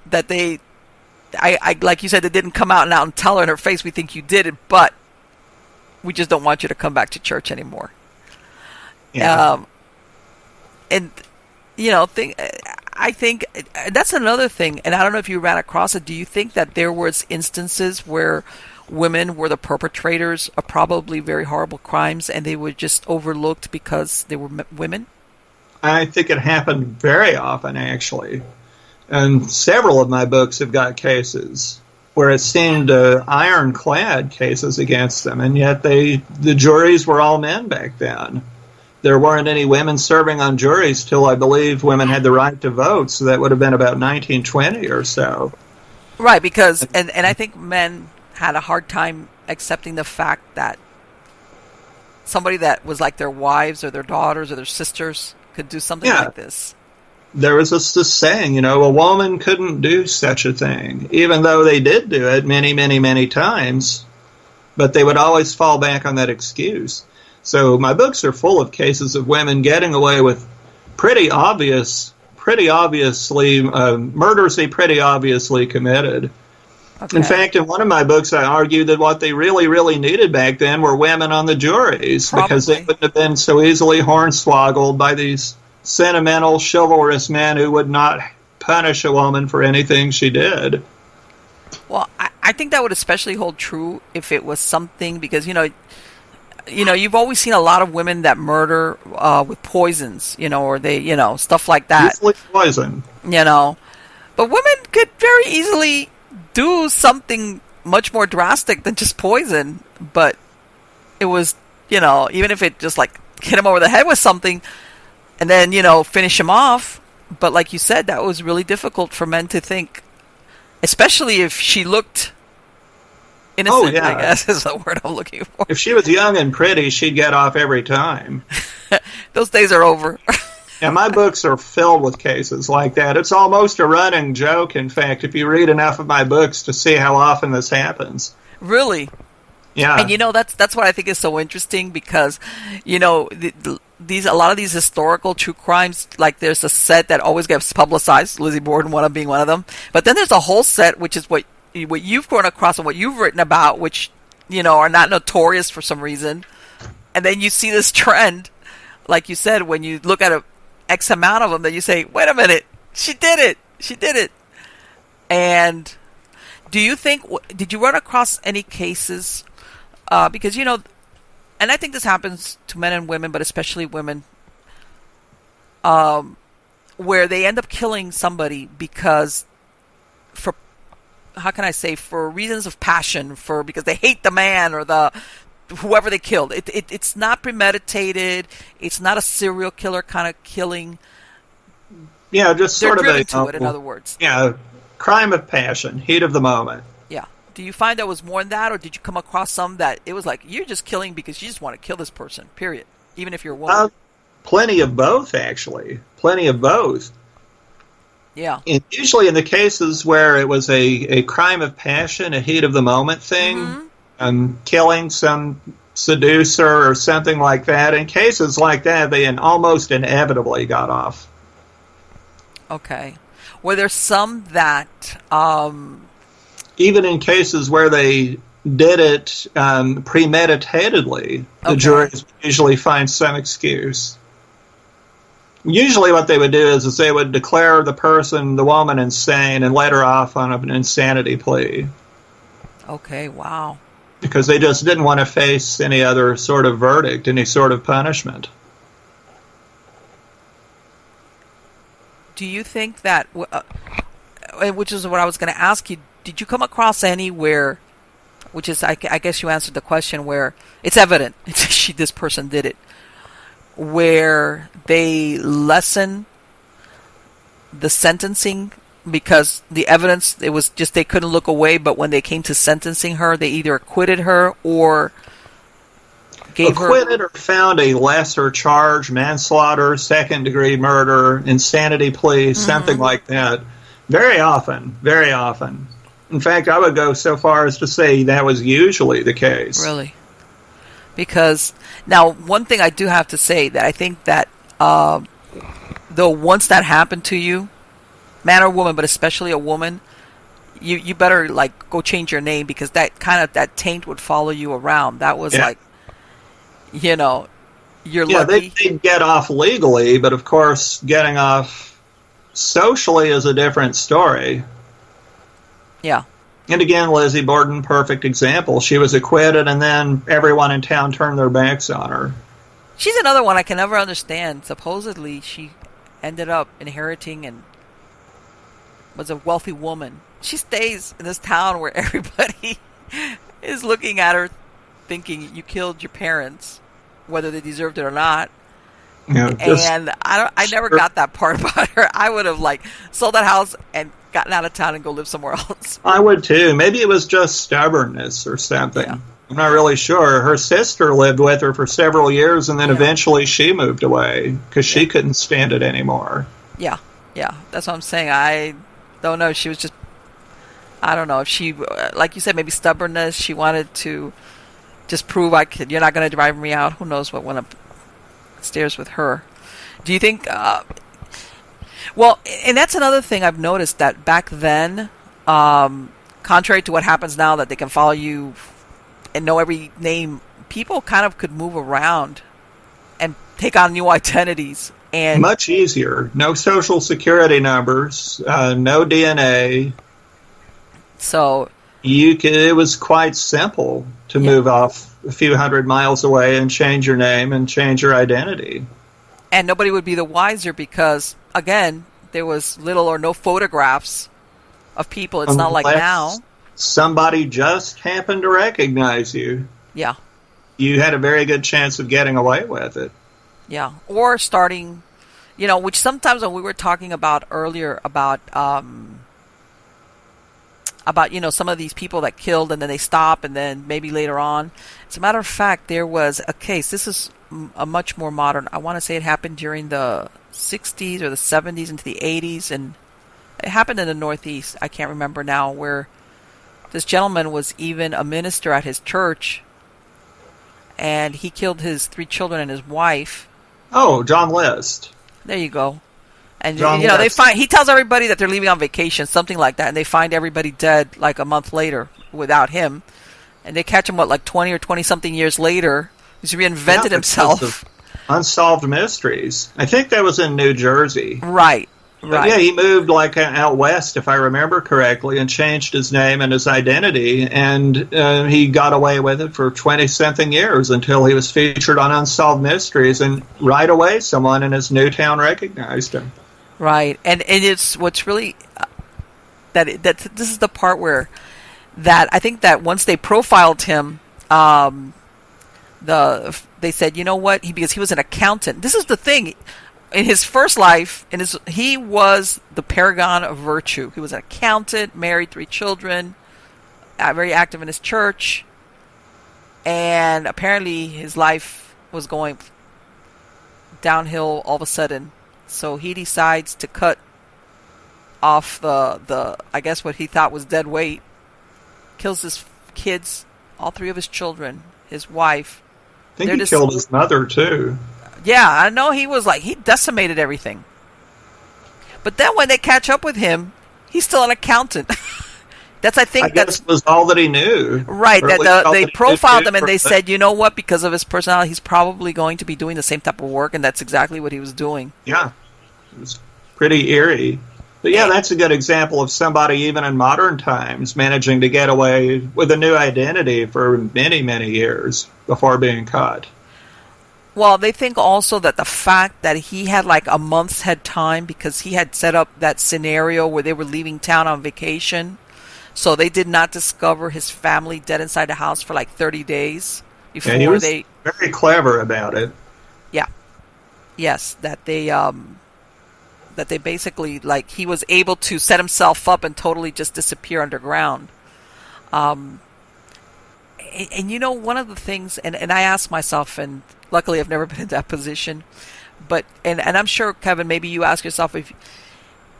S1: they, I like you said, they didn't come out and tell her in her face, we think you did it, but we just don't want you to come back to church anymore.
S2: Yeah.
S1: And, you know, I think that's another thing, and I don't know if you ran across it. Do you think that there was instances where women were the perpetrators of probably very horrible crimes and they were just overlooked because they were women?
S2: I think it happened very often, actually. And several of my books have got cases where it seemed ironclad cases against them, and yet the juries were all men back then. There weren't any women serving on juries till I believe women had the right to vote, so that would have been about 1920 or so.
S1: Right, because, and I think men had a hard time accepting the fact that somebody that was like their wives or their daughters or their sisters could do something like this.
S2: There was this saying, you know, a woman couldn't do such a thing, even though they did do it many, many, many times, but they would always fall back on that excuse. So my books are full of cases of women getting away with murders they pretty obviously committed. Okay. In fact, in one of my books, I argued that what they really, really needed back then were women on the juries, because they wouldn't have been so easily hornswoggled by these sentimental, chivalrous men who would not punish a woman for anything she did.
S1: Well, I think that would especially hold true if it was something, because, you know, you've always seen a lot of women that murder with poisons, you know, or they, you know, stuff like that.
S2: Usually poison.
S1: You know, but women could very easily do something much more drastic than just poison. But it was, you know, even if it just like hit him over the head with something and then, you know, finish him off. But like you said, that was really difficult for men to think, especially if she looked innocent, I guess is the word I'm looking for.
S2: If she was young and pretty, she'd get off every time.
S1: Those days are over.
S2: Yeah, my books are filled with cases like that. It's almost a running joke, in fact, if you read enough of my books to see how often this happens.
S1: Really?
S2: Yeah.
S1: And, you know, that's what I think is so interesting, because, you know, a lot of these historical true crimes, like there's a set that always gets publicized, Lizzie Borden being one of them. But then there's a whole set, which is what you've gone across and what you've written about, which, you know, are not notorious for some reason. And then you see this trend, like you said, when you look at a X amount of them, that you say, wait a minute, she did it. And do you think, did you run across any cases, because, you know, and I think this happens to men and women, but especially women, where they end up killing somebody because for reasons of passion, because they hate the man or whoever they killed. It's not premeditated. It's not a serial killer kind of killing.
S2: Yeah, just
S1: They're
S2: sort of
S1: driven to it, in other words.
S2: Yeah, crime of passion, heat of the moment.
S1: Yeah. Do you find that was more than that, or did you come across some that it was like, you're just killing because you just want to kill this person, period, even if you're a woman?
S2: Plenty of both, actually. Plenty of both.
S1: Yeah.
S2: And usually in the cases where it was a crime of passion, a heat of the moment thing, killing some seducer or something like that, in cases like that, they almost inevitably got off.
S1: Okay. Were there some that...
S2: even in cases where they did it premeditatedly, the juries usually find some excuse. Usually what they would do is they would declare the woman, insane and let her off on an insanity plea.
S1: Okay, wow.
S2: Because they just didn't want to face any other sort of verdict, any sort of punishment.
S1: Do you think that, which is what I was going to ask you, did you come across anywhere, which is, I guess you answered the question, where it's evident this person did it, where they lessen the sentencing because the evidence, it was just they couldn't look away, but when they came to sentencing her, they either acquitted her or gave her...
S2: Acquitted or found a lesser charge, manslaughter, second-degree murder, insanity plea, something like that. Very often, very often. In fact, I would go so far as to say that was usually the case.
S1: Really? Because, now, one thing I do have to say, that I think that, though once that happened to you, man or woman, but especially a woman, you better, like, go change your name, because that kind of, that taint would follow you around. That was like, you know, you're lucky.
S2: Yeah, they get off legally, but of course, getting off socially is a different story.
S1: Yeah.
S2: And again, Lizzie Borden, perfect example. She was acquitted, and then everyone in town turned their backs on her.
S1: She's another one I can never understand. Supposedly, she ended up inheriting and was a wealthy woman. She stays in this town where everybody is looking at her thinking you killed your parents, whether they deserved it or not.
S2: Yeah,
S1: and I never got that part about her. I would have, like, sold that house and gotten out of town and go live somewhere else.
S2: I would too. Maybe it was just stubbornness or something. Yeah. I'm not really sure. Her sister lived with her for several years, and then eventually she moved away because she couldn't stand it anymore.
S1: Yeah, that's what I'm saying. I don't know. She was just, I don't know if she, like you said, maybe stubbornness. She wanted to just prove you're not going to drive me out. Who knows what went upstairs with her. Do you think, well, and that's another thing I've noticed, that back then, contrary to what happens now, that they can follow you and know every name, people kind of could move around and take on new identities. And
S2: much easier. No social security numbers, no DNA.
S1: So
S2: it was quite simple to move off a few hundred miles away and change your name and change your identity.
S1: And nobody would be the wiser because, again, there was little or no photographs of people. It's not like now.
S2: Somebody just happened to recognize you.
S1: Yeah.
S2: You had a very good chance of getting away with it.
S1: Yeah. Or starting, which sometimes when we were talking about earlier about some of these people that killed and then they stop and then maybe later on. As a matter of fact, there was a case. This is a much more modern. I want to say it happened during the 60s or the 70s into the 80s, and it happened in the Northeast. I can't remember now, where this gentleman was even a minister at his church, and he killed his 3 children and his wife.
S2: Oh, John List.
S1: There you go. And they find, he tells everybody that they're leaving on vacation, something like that, and they find everybody dead like a month later without him. And they catch him, 20 or 20-something years later. He's reinvented himself.
S2: Unsolved mysteries. I think that was in New Jersey.
S1: Right.
S2: But yeah, he moved out west, if I remember correctly, and changed his name and his identity, and he got away with it for 20-something years until he was featured on Unsolved Mysteries, and right away someone in his new town recognized him.
S1: Right, and it's what's really that this is the part where that I think that once they profiled him, they said, you know what, because he was an accountant. This is the thing. In his first life, he was the paragon of virtue. He was an accountant, married, 3 children, very active in his church, and apparently his life was going downhill all of a sudden. So he decides to cut off the I guess what he thought was dead weight, kills his kids, all 3 of his children, his wife.
S2: I think he killed his mother too.
S1: Yeah, I know he decimated everything. But then when they catch up with him, he's still an accountant. I
S2: guess was all that he knew.
S1: Right, they profiled him and they said, you know what, because of his personality, he's probably going to be doing the same type of work, and that's exactly what he was doing.
S2: Yeah, it was pretty eerie. But yeah, that's a good example of somebody, even in modern times, managing to get away with a new identity for many, many years before being caught.
S1: Well, they think also that the fact that he had a month's head time, because he had set up that scenario where they were leaving town on vacation, so they did not discover his family dead inside the house for 30 days before
S2: he was very clever about it.
S1: Yeah, Yes, that they basically, like, he was able to set himself up and totally just disappear underground. Um, and you know, one of the things, and I asked myself, and luckily I've never been in that position, but, and I'm sure, Kevin, maybe you ask yourself if,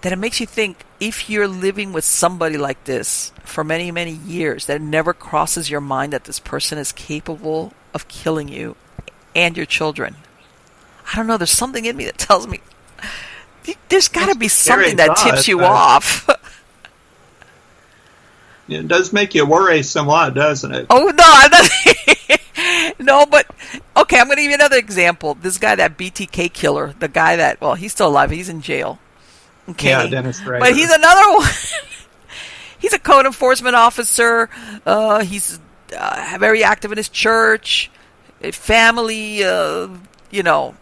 S1: that it makes you think, if you're living with somebody like this for many, many years, that it never crosses your mind that this person is capable of killing you and your children. I don't know, there's something in me that tells me there's got to be something that tips you off.
S2: It does make you worry somewhat, doesn't it?
S1: Oh, no, I'm not. No, but, okay, I'm going to give you another example. This guy, that BTK killer, the guy that, well, he's still alive. He's in jail. Okay.
S2: Yeah, Dennis Rader.
S1: But he's another one. He's a code enforcement officer. He's very active in his church, family, you know.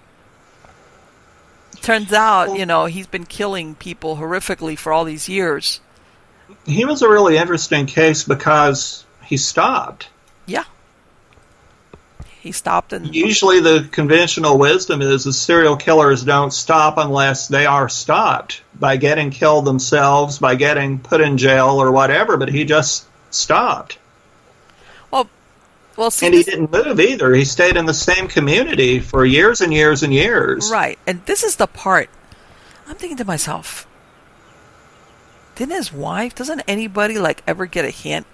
S1: Turns out, you know, he's been killing people horrifically for all these years.
S2: He was a really interesting case because he stopped.
S1: Yeah. He stopped. And
S2: usually the conventional wisdom is the serial killers don't stop unless they are stopped by getting killed themselves, by getting put in jail or whatever, but he just stopped.
S1: Well, see,
S2: and he didn't move either. He stayed in the same community for years and years and years.
S1: Right. And this is the part. I'm thinking to myself, didn't his wife, doesn't anybody, like, ever get a hint?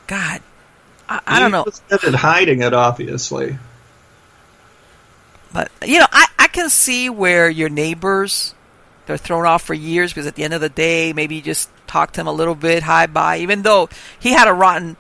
S1: God, I don't know.
S2: He was good at hiding it, obviously.
S1: But, you know, I can see where your neighbors, they're thrown off for years because at the end of the day, maybe you just talk to him a little bit, hi, bye, even though he had a rotten,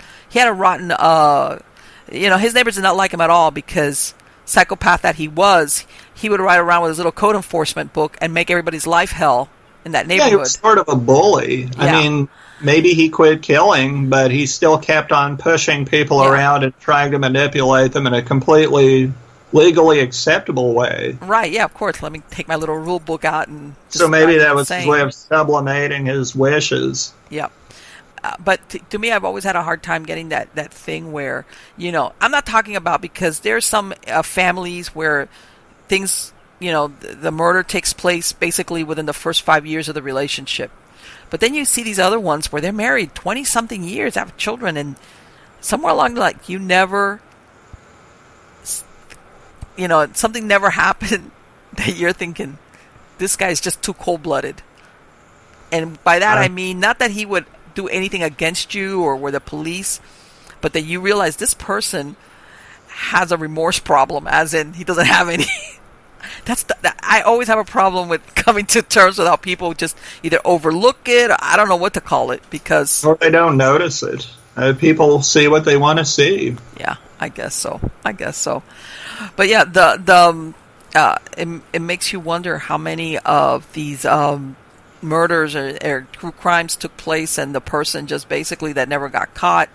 S1: you know, his neighbors did not like him at all because psychopath that he was, he would ride around with his little code enforcement book and make everybody's life hell in that neighborhood.
S2: Yeah, he was sort of a bully. Yeah. I mean, maybe he quit killing, but he still kept on pushing people around and trying to manipulate them in a completely legally acceptable way.
S1: Right, yeah, of course. Let me take my little rule book out and just
S2: so maybe that was his way of sublimating his wishes.
S1: Yep. But to me, I've always had a hard time getting that thing where, you know, I'm not talking about, because there's some families where things, you know, the murder takes place basically within the first 5 years of the relationship. But then you see these other ones where they're married 20-something years, have children, and somewhere along the line, you never, you know, something never happened that you're thinking, this guy's just too cold-blooded. And by that I mean, not that he would do anything against you or were the police, but that you realize this person has a remorse problem, as in he doesn't have any. I always have a problem with coming to terms with how people just either overlook it, or I don't know what to call it, because
S2: or they don't notice it. People see what they want to see.
S1: Yeah, I guess so. But yeah, it makes you wonder how many of these murders or true crimes took place and the person just basically that never got caught,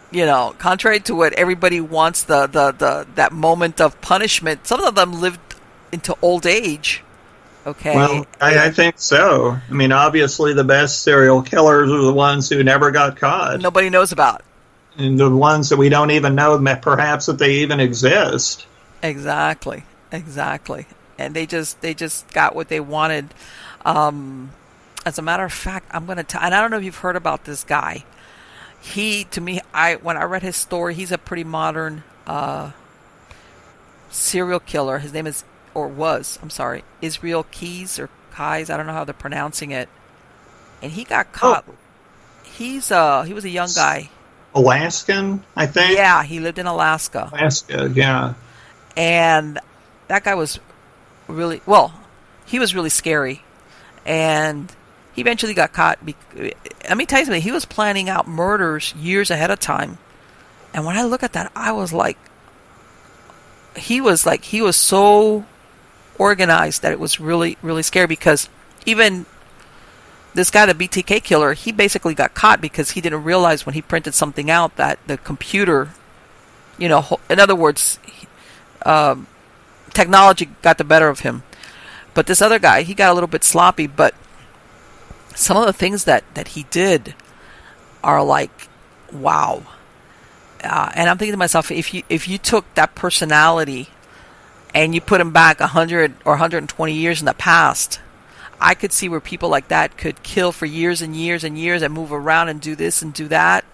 S1: you know, contrary to what everybody wants, that moment of punishment, some of them lived into old age. Okay.
S2: Well, I think so. I mean, obviously the best serial killers are the ones who never got caught.
S1: Nobody knows about.
S2: And the ones that we don't even know perhaps that they even exist.
S1: Exactly. And they just got what they wanted. As a matter of fact, I'm going to tell, and I don't know if you've heard about this guy. To me, when I read his story, he's a pretty modern serial killer. His name is, or was, I'm sorry, Israel Keys or Kais. I don't know how they're pronouncing it. And he got caught. Oh. He was a young guy.
S2: Alaskan, I think.
S1: Yeah, he lived in Alaska.
S2: Yeah.
S1: And that guy was really, he was really scary. And he eventually got caught. Let me tell you something. He was planning out murders years ahead of time. And when I look at that, I was like, he was so organized that it was really, really scary, because even this guy, the BTK killer, he basically got caught because he didn't realize when he printed something out that the computer, you know, in other words, technology got the better of him. But this other guy, he got a little bit sloppy, but some of the things that he did are like, wow. And I'm thinking to myself, if you took that personality and you put them back 100 or 120 years in the past, I could see where people like that could kill for years and years and years and move around and do this and do that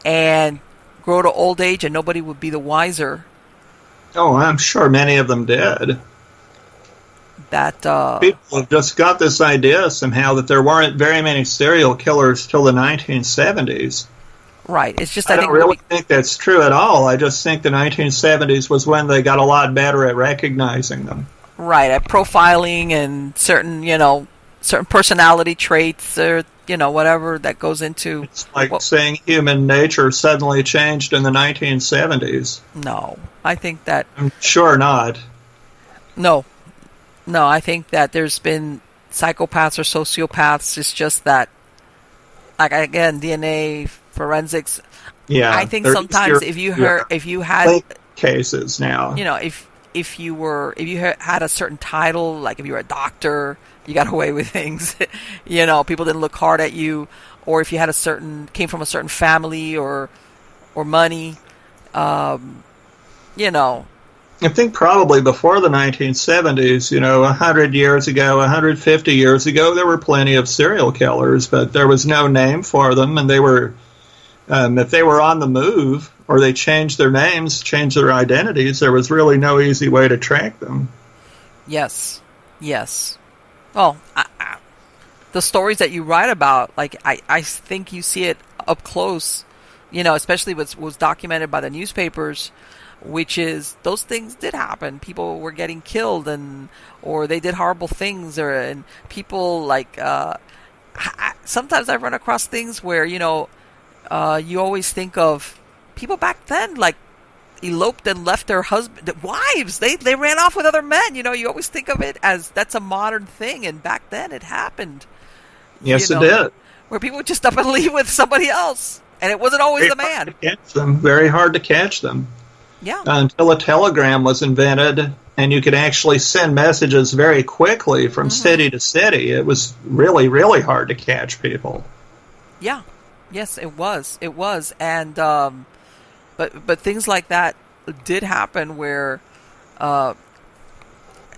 S1: and grow to old age and nobody would be the wiser.
S2: Oh, I'm sure many of them did.
S1: That
S2: people have just got this idea somehow that there weren't very many serial killers till the 1970s.
S1: Right. It's just
S2: I don't really think that's true at all. I just think the 1970s was when they got a lot better at recognizing them.
S1: Right, at profiling and certain, certain personality traits or, whatever that goes into.
S2: It's like saying human nature suddenly changed in the 1970s.
S1: No, I think that...
S2: I'm sure not.
S1: No, I think that there's been psychopaths or sociopaths. It's just that, like, again, DNA, forensics.
S2: Yeah.
S1: I think sometimes if you had
S2: cases now,
S1: if you had a certain title, like if you were a doctor, you got away with things. People didn't look hard at you, or if you had came from a certain family or money,
S2: I think probably before the 1970s, 100 years ago, 150 years ago, there were plenty of serial killers, but there was no name for them, and they were, if they were on the move or they changed their names, changed their identities, there was really no easy way to track them.
S1: Yes. Well, the stories that you write about, like I think you see it up close, especially what was documented by the newspapers. Which is, those things did happen. People were getting killed, or they did horrible things, and people like. Sometimes I run across things where you always think of people back then, like eloped and left their wives. They ran off with other men. You always think of it as that's a modern thing, and back then it happened.
S2: Yes, it did.
S1: Where people would just up and leave with somebody else, and it wasn't always the man.
S2: Very hard to catch them.
S1: Yeah.
S2: Until a telegram was invented and you could actually send messages very quickly from city to city, it was really, really hard to catch people.
S1: Yeah. Yes, it was. And, but things like that did happen where,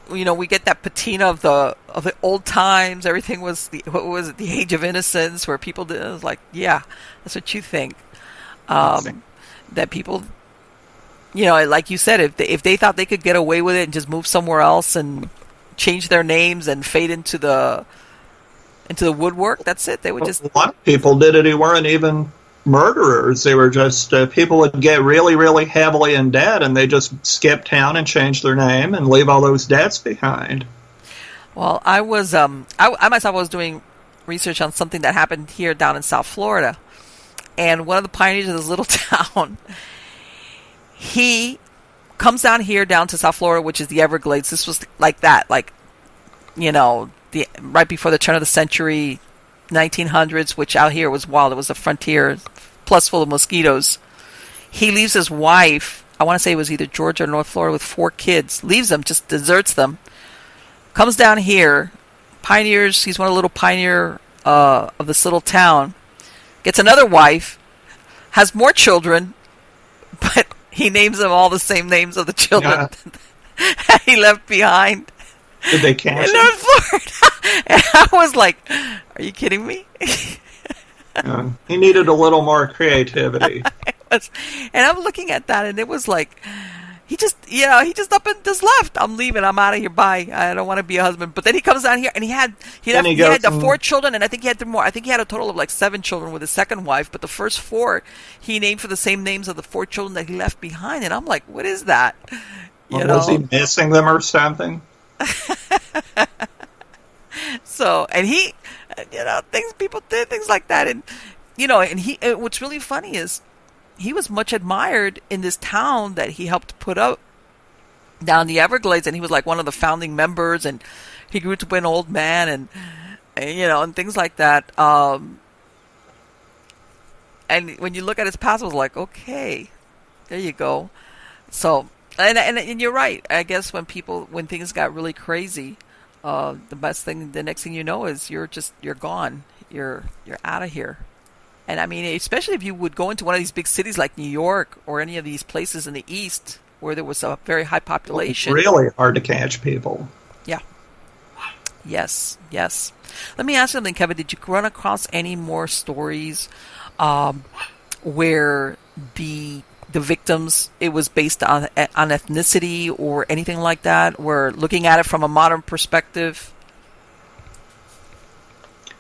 S1: we get that patina of the old times. Everything was the age of innocence where people did, it was like, yeah, that's what you think. That people, like you said, if they thought they could get away with it and just move somewhere else and change their names and fade into the woodwork, that's it. They would just.
S2: A lot of people did it who weren't even murderers. They were just people would get really, really heavily in debt, and they just skip town and change their name and leave all those debts behind.
S1: Well, I was I myself was doing research on something that happened here down in South Florida, and one of the pioneers of this little town. He comes down to South Florida, which is the Everglades. This was like that, right before the turn of the century, 1900s, which out here was wild. It was a frontier, plus full of mosquitoes. He leaves his wife, I want to say it was either Georgia or North Florida, with 4 kids. Leaves them, just deserts them. Comes down here, pioneers. He's one of the little pioneer of this little town. Gets another wife, has more children, but he names them all the same names of the children that he left behind.
S2: Did they catch him?
S1: In North Florida. And I was like, are you kidding me?
S2: He needed a little more creativity.
S1: And I'm looking at that, and it was like, he just up and just left. I'm leaving. I'm out of here. Bye. I don't want to be a husband. But then he comes down here, and he had the 4 children, and I think he had 3 more. I think he had a total of like 7 children with his second wife. But the first 4 he named for the same names of the 4 children that he left behind. And I'm like, what is that?
S2: Was he missing them or something?
S1: So, and he, people did things like that, and and what's really funny is he was much admired in this town that he helped put up down the Everglades, and he was like one of the founding members, and he grew to be an old man, and things like that. And when you look at his past, it was like, okay, there you go. So, and you're right. I guess when things got really crazy, the next thing you know is you're gone. You're out of here. And I mean, especially if you would go into one of these big cities like New York or any of these places in the East where there was a very high population.
S2: It's really hard to catch people.
S1: Yeah. Yes. Let me ask you something, Kevin. Did you run across any more stories where the victims, it was based on ethnicity or anything like that? We're looking at it from a modern perspective.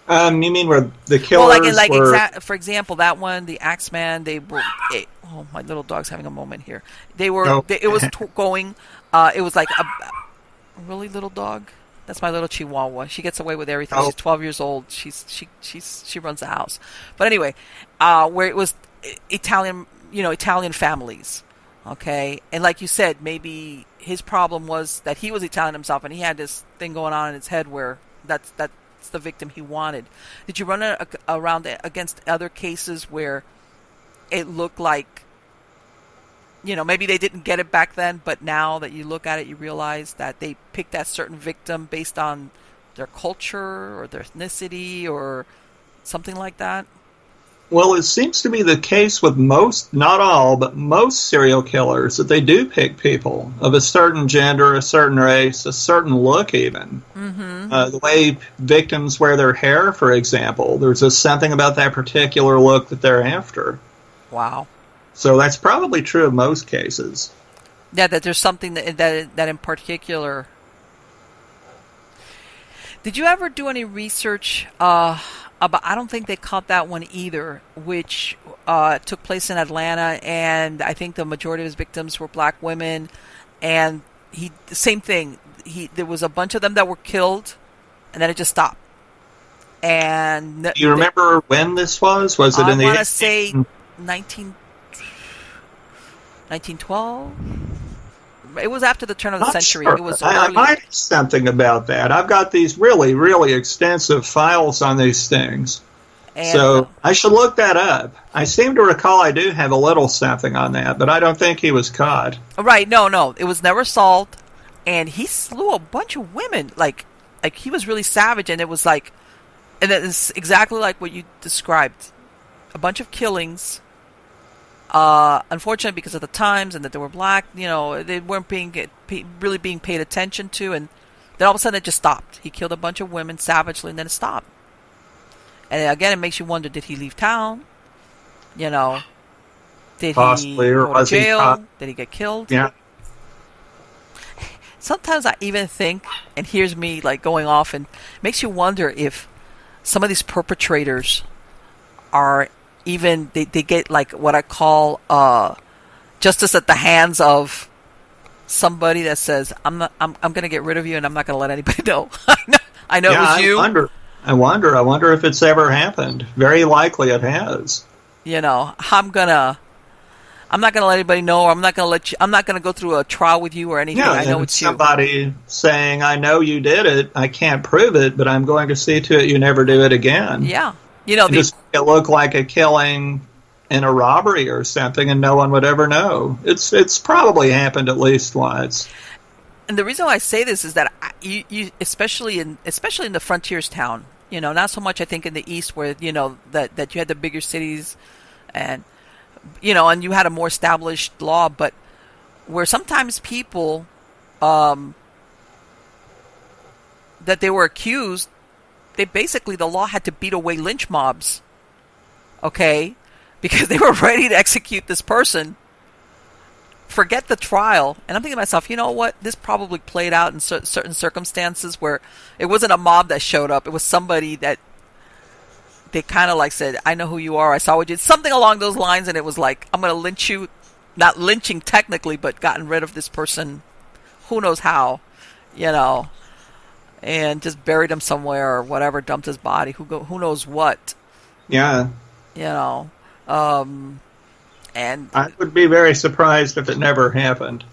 S2: You mean where the killers were...
S1: for example, that one, the Axman, they were... oh, my little dog's having a moment here. They were... it was going... it was like a really little dog. That's my little Chihuahua. She gets away with everything. She's 12 years old. She runs the house. But anyway, where it was Italian families, okay? And like you said, maybe his problem was that he was Italian himself, and he had this thing going on in his head where that's the victim he wanted. Did you run around against other cases where it looked like, maybe they didn't get it back then, but now that you look at it, you realize that they picked that certain victim based on their culture or their ethnicity or something like that?
S2: Well, it seems to be the case with most, not all, but most serial killers, that they do pick people of a certain gender, a certain race, a certain look even. Mm-hmm. The way victims wear their hair, for example, there's something about that particular look that they're after.
S1: Wow. So
S2: that's probably true of most cases.
S1: Yeah, that there's something that in particular. Did you ever do any research about, I don't think they caught that one either, which took place in Atlanta, and I think the majority of his victims were black women, and same thing. There was a bunch of them that were killed, and then it just stopped. And
S2: do you remember when this was? Was it in the...
S1: I want to say 1912? It was after the turn of the century.
S2: Sure.
S1: It was
S2: I might have something about that. I've got these really, really extensive files on these things. So I should look that up. I seem to recall I do have a little something on that, but I don't think he was caught.
S1: Right, no. It was never solved. And he slew a bunch of women. Like he was really savage, and it was like... And it's exactly like what you described. A bunch of killings... unfortunately, because of the times and that they were black, they weren't really being paid attention to, and then all of a sudden it just stopped. He killed a bunch of women savagely, and then it stopped. And again, it makes you wonder: did he leave town? Did
S2: possibly,
S1: he
S2: or
S1: go to
S2: was
S1: jail? Did he get killed?
S2: Yeah.
S1: Sometimes I even think, and here's me like going off, and it makes you wonder if some of these perpetrators are. Even they get like what I call justice at the hands of somebody that says I'm going to get rid of you, and I'm not going to let anybody know. I know it was you.
S2: I wonder if it's ever happened. Very likely it has.
S1: I'm not going to let anybody know, or I'm not going to go through a trial with you or anything. I know it's
S2: somebody saying, I know you did it. I can't prove it, but I'm going to see to it you never do it again.
S1: Yeah.
S2: Just it looked like a killing in a robbery or something, and no one would ever know. It's probably happened at least once.
S1: And the reason why I say this is that you especially in the frontiers town, not so much I think in the east where that you had the bigger cities, and and you had a more established law, but where sometimes people that they were accused. The law had to beat away lynch mobs, okay, because they were ready to execute this person. Forget the trial. And I'm thinking to myself, you know what? This probably played out in certain circumstances where it wasn't a mob that showed up. It was somebody that they kind of like said, I know who you are. I saw what you did. Something along those lines. And it was like, I'm going to lynch you. Not lynching technically, but gotten rid of this person. Who knows how, and just buried him somewhere or whatever, dumped his body. Who knows what?
S2: Yeah.
S1: And
S2: I would be very surprised if it never happened.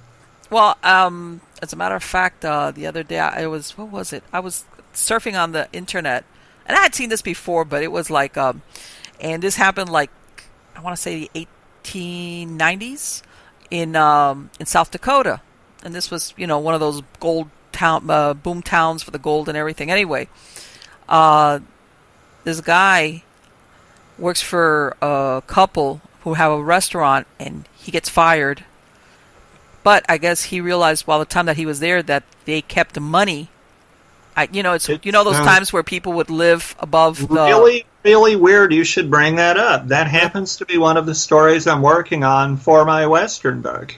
S1: Well, as a matter of fact, the other day what was it? I was surfing on the internet, and I had seen this before, but it was like, and this happened like I want to say the 1890s in South Dakota, and this was one of those gold town boom towns for the gold and everything. Anyway, this guy works for a couple who have a restaurant, and he gets fired But I guess he realized while the time that he was there that they kept the money. It's those times where people would live above the...
S2: Really, really weird you should bring that up. That happens to be one of the stories I'm working on for my Western book.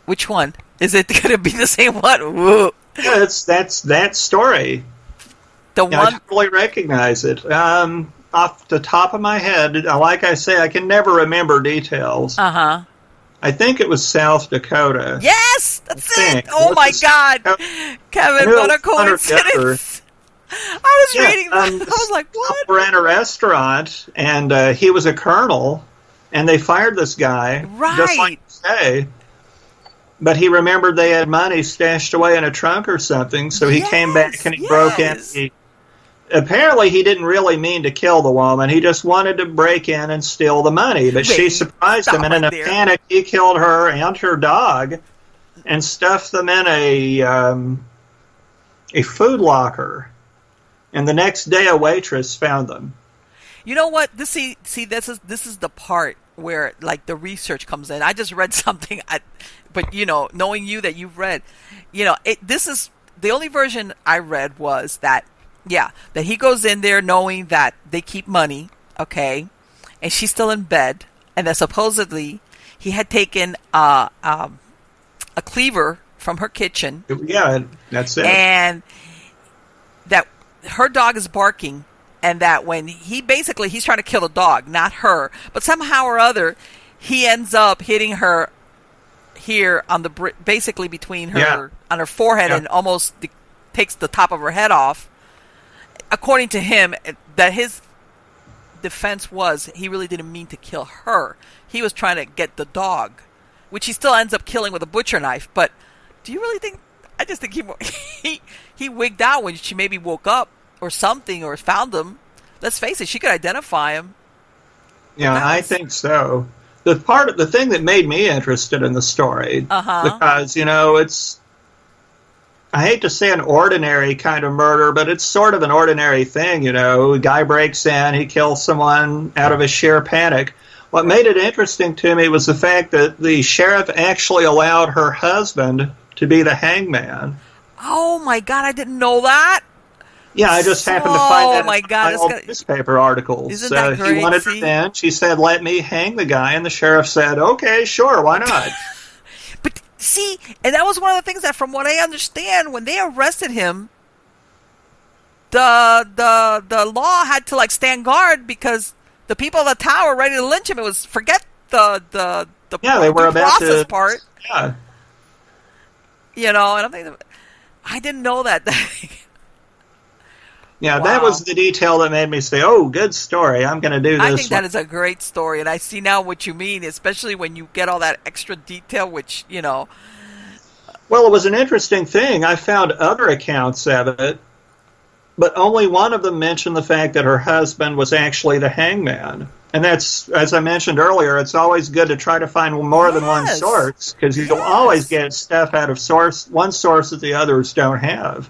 S1: Which one? Is it going to be the same one? Whoa.
S2: Yeah, that's that story.
S1: The one...
S2: I totally recognize it. Off the top of my head, like I say, I can never remember details.
S1: Uh-huh.
S2: I think it was South Dakota.
S1: Yes! That's it! Oh my God! Kevin, what a coincidence! I was reading that. I was like, what?
S2: We're in a restaurant, and he was a colonel, and they fired this guy.
S1: Right.
S2: Just like you say. But he remembered they had money stashed away in a trunk or something, so he came back and he broke in. Apparently, he didn't really mean to kill the woman. He just wanted to break in and steal the money. But she surprised him, and in a panic, he killed her and her dog and stuffed them in a food locker. And the next day, a waitress found them.
S1: You know what? This is the part where like the research comes in. I just read something, but knowing you that you've read, this is the only version I read was that. Yeah, that he goes in there knowing that they keep money, okay, and she's still in bed, and that supposedly he had taken a cleaver from her kitchen.
S2: Yeah, that's it.
S1: And that her dog is barking, and that when he's trying to kill the dog, not her, but somehow or other, he ends up hitting her here on the basically between her on her forehead and almost takes the top of her head off. According to him, that his defense was he really didn't mean to kill her. He was trying to get the dog, which he still ends up killing with a butcher knife. But do you really think? I just think he wigged out when she maybe woke up or something or found him. Let's face it, she could identify him.
S2: Yeah, I think so. The thing that made me interested in the story, because it's. I hate to say an ordinary kind of murder, but it's sort of an ordinary thing, A guy breaks in, he kills someone out of a sheer panic. What made it interesting to me was the fact that the sheriff actually allowed her husband to be the hangman.
S1: Oh, my God, I didn't know that.
S2: Yeah, I just happened to find that
S1: in
S2: old newspaper articles.
S1: Isn't that great?
S2: He wanted her in. She said, let me hang the guy, and the sheriff said, okay, sure, why not?
S1: But see, and that was one of the things that, from what I understand, when they arrested him, the law had to stand guard because the people of the town were ready to lynch him. It was forget the
S2: they were about
S1: process part.
S2: Yeah,
S1: and I'm thinking, I didn't know that.
S2: Yeah, wow. That was the detail that made me say, oh, good story, I'm going to do this.
S1: I think that is a great story, and I see now what you mean, especially when you get all that extra detail, which, Well,
S2: it was an interesting thing. I found other accounts of it, but only one of them mentioned the fact that her husband was actually the hangman. And that's, as I mentioned earlier, it's always good to try to find more than one source, because you'll always get stuff out of one source that the others don't have.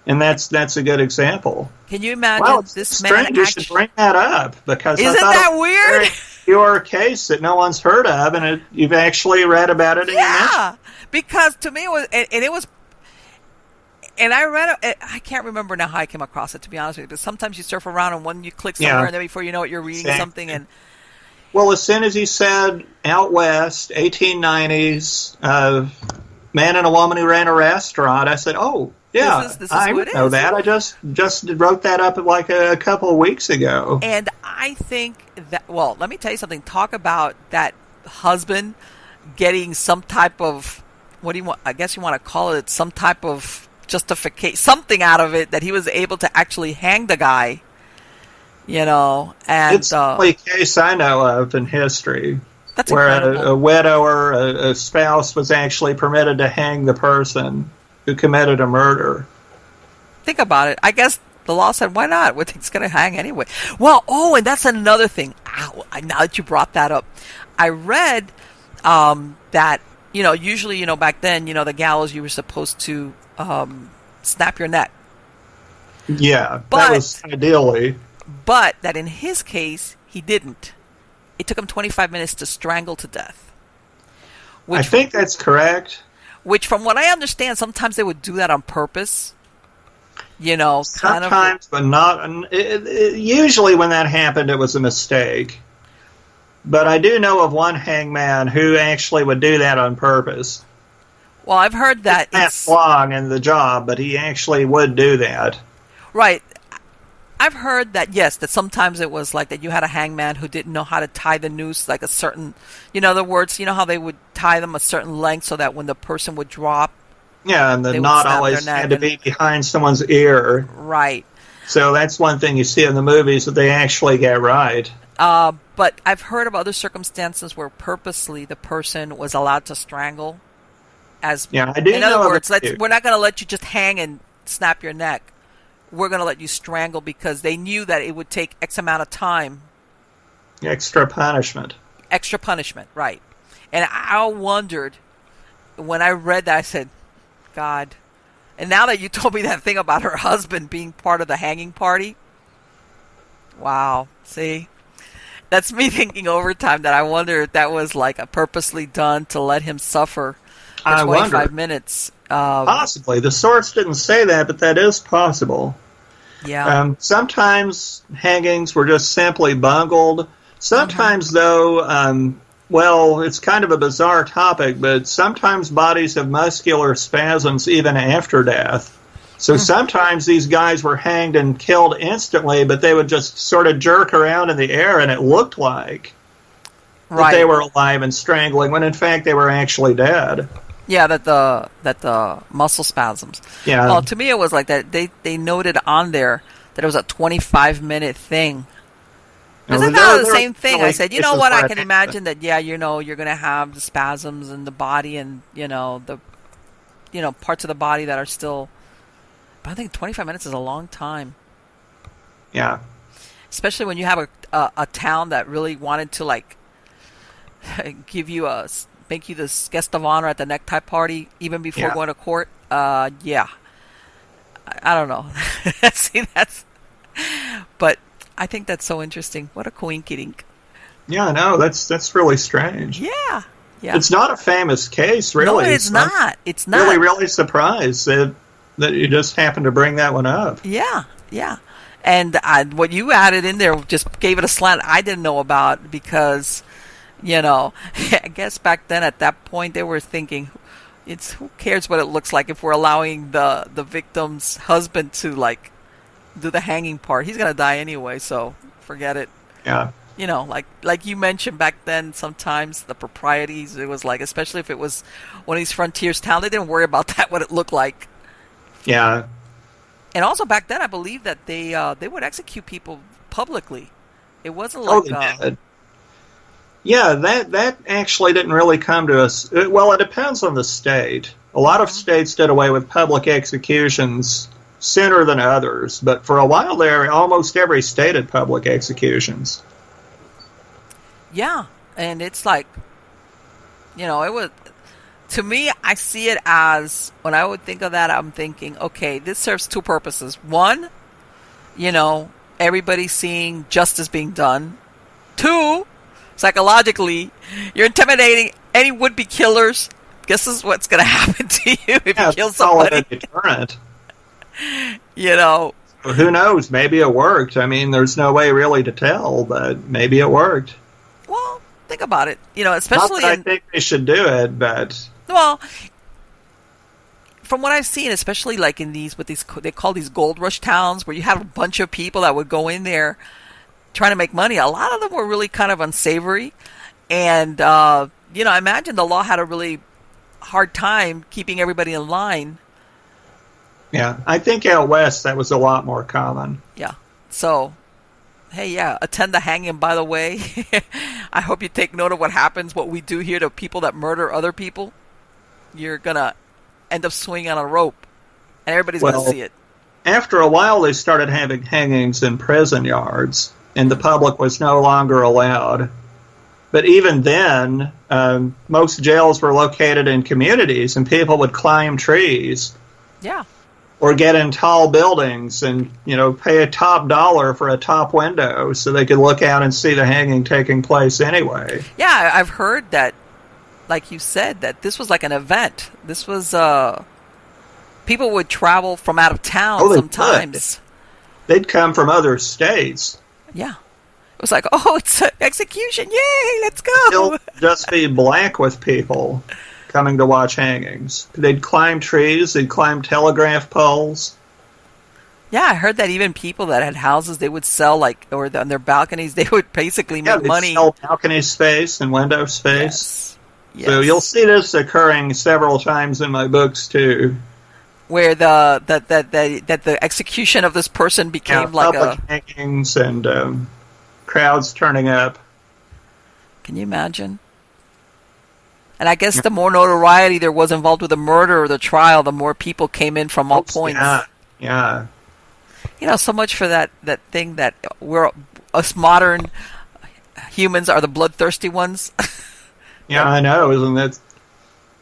S2: And that's a good example.
S1: Can you imagine this man?
S2: You should bring that up because
S1: isn't
S2: I thought
S1: that
S2: it was
S1: weird?
S2: A pure case that no one's heard of, and you've actually read about it.
S1: Yeah, because to me it was, and I read it. I can't remember now how I came across it, to be honest with you. But sometimes you surf around and when you click somewhere, and then before you know it, you're reading something. And
S2: well, as soon as he said out west, 1890s, man and a woman who ran a restaurant, I said, oh. Yeah,
S1: this is
S2: I know that. I just wrote that up like a couple of weeks ago.
S1: And I think that, well, let me tell you something. Talk about that husband getting some type of, what do you want? I guess you want to call it some type of justification, something out of it that he was able to actually hang the guy. And
S2: it's the only case I know of in history
S1: that's
S2: where
S1: a
S2: widower, a spouse was actually permitted to hang the person who committed a murder.
S1: Think about it. I guess the law said, why not? It's going to hang anyway. Well, and that's another thing. Now that you brought that up, I read that, usually, back then, the gallows, you were supposed to snap your neck.
S2: Yeah, that was ideally.
S1: But that in his case, he didn't. It took him 25 minutes to strangle to death.
S2: I think that's correct.
S1: Which, from what I understand, sometimes they would do that on purpose.
S2: Sometimes, but not. Usually, when that happened, it was a mistake. But I do know of one hangman who actually would do that on purpose.
S1: Well, I've heard that
S2: it's long in the job, but he actually would do that.
S1: Right. I've heard that, yes, that sometimes it was like that you had a hangman who didn't know how to tie the noose like a certain, in other words, how they would tie them a certain length so that when the person would drop.
S2: Yeah, and the knot always had to be behind someone's ear.
S1: Right.
S2: So that's one thing you see in the movies that they actually get right.
S1: But I've heard of other circumstances where purposely the person was allowed to strangle. I do. In other words, we're not going to let you just hang and snap your neck. We're going to let you strangle because they knew that it would take X amount of time.
S2: Extra punishment.
S1: Extra punishment, right. And I wondered, when I read that, I said, God. And now that you told me that thing about her husband being part of the hanging party, wow, see? That's me thinking overtime that I wonder if that was like a purposely done to let him suffer for 25 minutes.
S2: Possibly. The source didn't say that, but that is possible.
S1: Yeah.
S2: Sometimes hangings were just simply bungled. Sometimes, though, it's kind of a bizarre topic, but sometimes bodies have muscular spasms even after death. So sometimes these guys were hanged and killed instantly, but they would just sort of jerk around in the air, and it looked like that they were alive and strangling, when in fact they were actually dead.
S1: Yeah, that the muscle spasms.
S2: Yeah.
S1: Well, to me it was like that. They noted on there that it was a 25-minute thing. Isn't that the same thing? I said, you know what? I can imagine that. Yeah, you're going to have the spasms in the body, and the parts of the body that are still. But I think 25 minutes is a long time.
S2: Yeah.
S1: Especially when you have a town that really wanted to like make you the guest of honor at the necktie party even before going to court. Yeah. I don't know. See, but I think that's so interesting. What a coinkydink.
S2: Yeah, no, that's really strange.
S1: Yeah.
S2: It's not a famous case, really.
S1: No, it's not. It's not.
S2: Really, really surprised that you just happened to bring that one up.
S1: Yeah. And what you added in there just gave it a slant I didn't know about because, I guess back then at that point they were thinking, who cares what it looks like if we're allowing the victim's husband to like do the hanging part. He's going to die anyway, so forget it.
S2: Yeah.
S1: Like you mentioned back then, sometimes the proprieties, it was like, especially if it was one of these frontiers towns, they didn't worry about that, what it looked like.
S2: Yeah.
S1: And also back then, I believe that they would execute people publicly. It wasn't like...
S2: they did. Yeah, that actually didn't really come to us. Well, it depends on the state. A lot of states did away with public executions sooner than others, but for a while there, almost every state had public executions.
S1: Yeah, and it's like, it was... To me, I see it as, when I would think of that, I'm thinking, okay, this serves two purposes. One, everybody seeing justice being done. Two, psychologically, you're intimidating any would-be killers. Guess this is what's going to happen to you if you kill somebody.
S2: It's a deterrent.
S1: Who
S2: knows? Maybe it worked. I mean, there's no way really to tell, but maybe it worked.
S1: Well, think about it. Especially...
S2: Not that I think they should do it, but...
S1: Well, from what I've seen, especially like in they call these gold rush towns, where you have a bunch of people that would go in there trying to make money. A lot of them were really kind of unsavory, and I imagine the law had a really hard time keeping everybody in line.
S2: Yeah, I think out west that was a lot more common.
S1: Yeah. So, hey, attend the hanging. By the way, I hope you take note of what we do here to people that murder other people. You're going to end up swinging on a rope, and everybody's going to see it.
S2: After a while, they started having hangings in prison yards, and the public was no longer allowed. But even then, most jails were located in communities, and people would climb trees.
S1: Yeah.
S2: Or get in tall buildings and, pay a top dollar for a top window so they could look out and see the hanging taking place anyway.
S1: Yeah, I've heard that like you said, that this was like an event. This was people would travel from out of town sometimes.
S2: They'd come from other states.
S1: Yeah. It was like, oh, it's an execution. Yay, let's go.
S2: It'll just be black with people coming to watch hangings. They'd climb trees. They'd climb telegraph poles.
S1: Yeah, I heard that even people that had houses, they would sell, like, or on their balconies, they would basically make money.
S2: Sell balcony space and window space.
S1: Yes.
S2: So you'll see this occurring several times in my books, too.
S1: Where the execution of this person became like
S2: public hangings and crowds turning up.
S1: Can you imagine? And I guess the more notoriety there was involved with the murder or the trial, the more people came in from all points.
S2: Yeah.
S1: You know, so much for that thing that us modern humans are the bloodthirsty ones.
S2: Yeah, I know. Isn't it?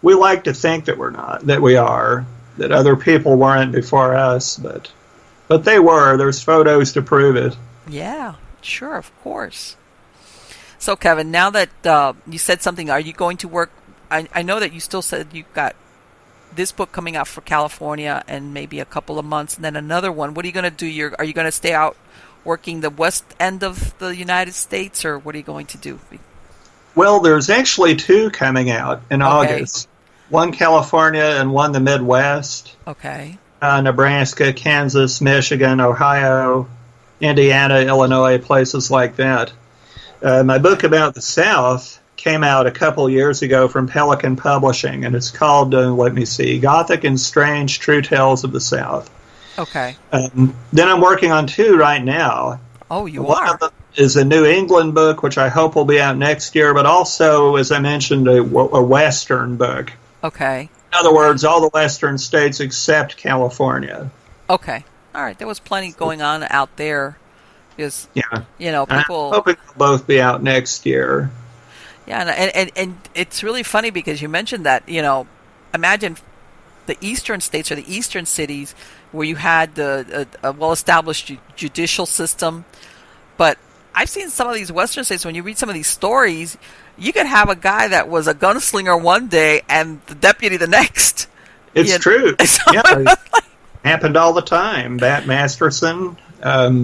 S2: We like to think that we're not, that we are, that other people weren't before us, but they were. There's photos to prove it.
S1: Yeah, sure, of course. So, Kevin, now that you said something, are you going to work? I know that you still said you've got this book coming out for California and maybe a couple of months, and then another one. What are you going to do? Are you going to stay out working the west end of the United States, or what are you going to do?
S2: Well, there's actually two coming out in August. One California and one the Midwest.
S1: Okay.
S2: Nebraska, Kansas, Michigan, Ohio, Indiana, Illinois, places like that. My book about the South came out a couple years ago from Pelican Publishing, and it's called, Gothic and Strange True Tales of the South.
S1: Okay.
S2: Then I'm working on two right now.
S1: Oh, you
S2: One
S1: are?
S2: of them is a New England book, which I hope will be out next year, but also, as I mentioned, a Western book.
S1: Okay.
S2: In other words, all the Western states except California.
S1: Okay. All right. There was plenty going on out there. Because, people...
S2: I'm hoping they'll both be out next year.
S1: Yeah, and it's really funny because you mentioned that, imagine the eastern states or the eastern cities where you had a well-established judicial system. But I've seen some of these western states, when you read some of these stories, you could have a guy that was a gunslinger one day and the deputy the next.
S2: It's true. It happened all the time. Bat Masterson.
S1: Earp.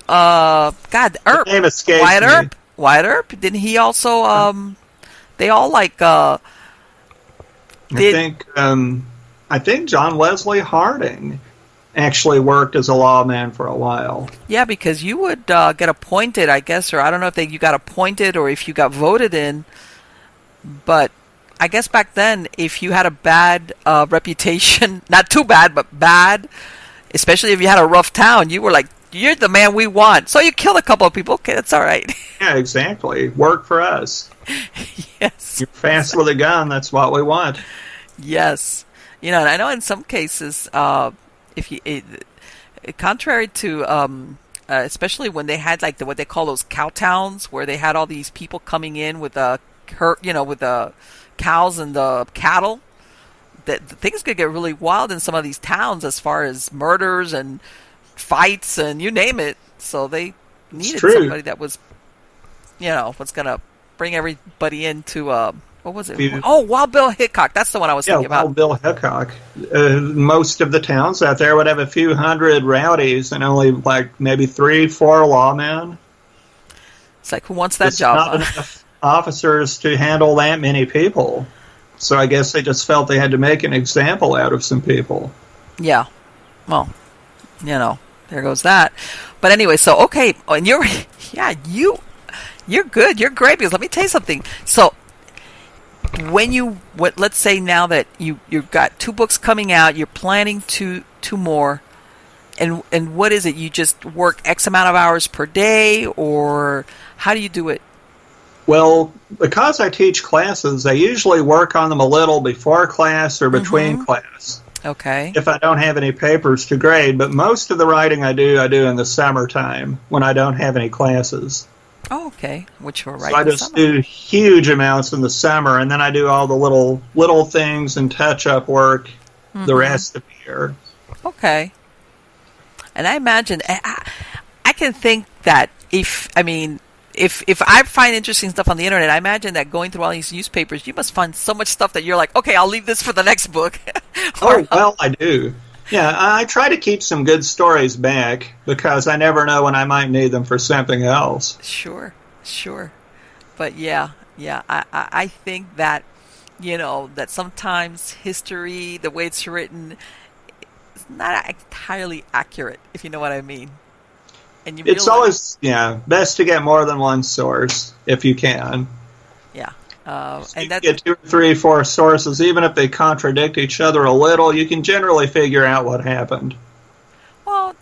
S2: The name escapes
S1: Wyatt
S2: me.
S1: Earp. Wyatt Earp. Didn't he also? They all I
S2: think John Wesley Harding actually worked as a lawman for a while.
S1: Yeah, because you would get appointed, I guess, or I don't know if you got appointed or if you got voted in, but I guess back then, if you had a bad reputation, not too bad, but bad, especially if you had a rough town, you were like, you're the man we want. So you killed a couple of people. Okay, that's all right.
S2: Yeah, exactly. Work for us.
S1: Yes.
S2: You're fast with a gun. That's what we want.
S1: Yes. And I know in some cases, contrary to, especially when they had like what they call those cow towns, where they had all these people coming in with with the cows and the cattle, that things could get really wild in some of these towns as far as murders and fights and you name it. So they needed somebody that was, what's going to bring everybody into, what was it? Wild Bill Hickok. That's the one I was thinking about.
S2: Wild Bill Hickok. Most of the towns out there would have a few hundred rowdies and only maybe 3-4 lawmen.
S1: It's like, who wants that job?
S2: Not enough officers to handle that many people. So I guess they just felt they had to make an example out of some people.
S1: Yeah. Well, there goes that. But anyway, so, okay. And you're good. You're great, because let me tell you something. So let's say now that you've got 2 books coming out, you're planning two more, and what is it? You just work X amount of hours per day, or how do you do it?
S2: Well, because I teach classes, I usually work on them a little before class or between class.
S1: Okay.
S2: If I don't have any papers to grade, but most of the writing I do in the summertime when I don't have any classes.
S1: Oh, okay. Which we're right.
S2: So I just do huge amounts in the summer, and then I do all the little things and touch-up work the rest of the year. Okay. And I imagine, I can think that
S1: if I find interesting stuff on the internet, I imagine that going through all these newspapers, you must find so much stuff that you're like, okay, I'll leave this for the next book.
S2: Oh, well, I do. Yeah, I try to keep some good stories back because I never know when I might need them for something else.
S1: Sure. But yeah, I think that, that sometimes history, the way it's written, is not entirely accurate, if you know what I mean. And
S2: it's always, best to get more than one source if you can.
S1: Yeah.
S2: And you get 2 or 3, 4 sources, even if they contradict each other a little, you can generally figure out what happened.
S1: Well,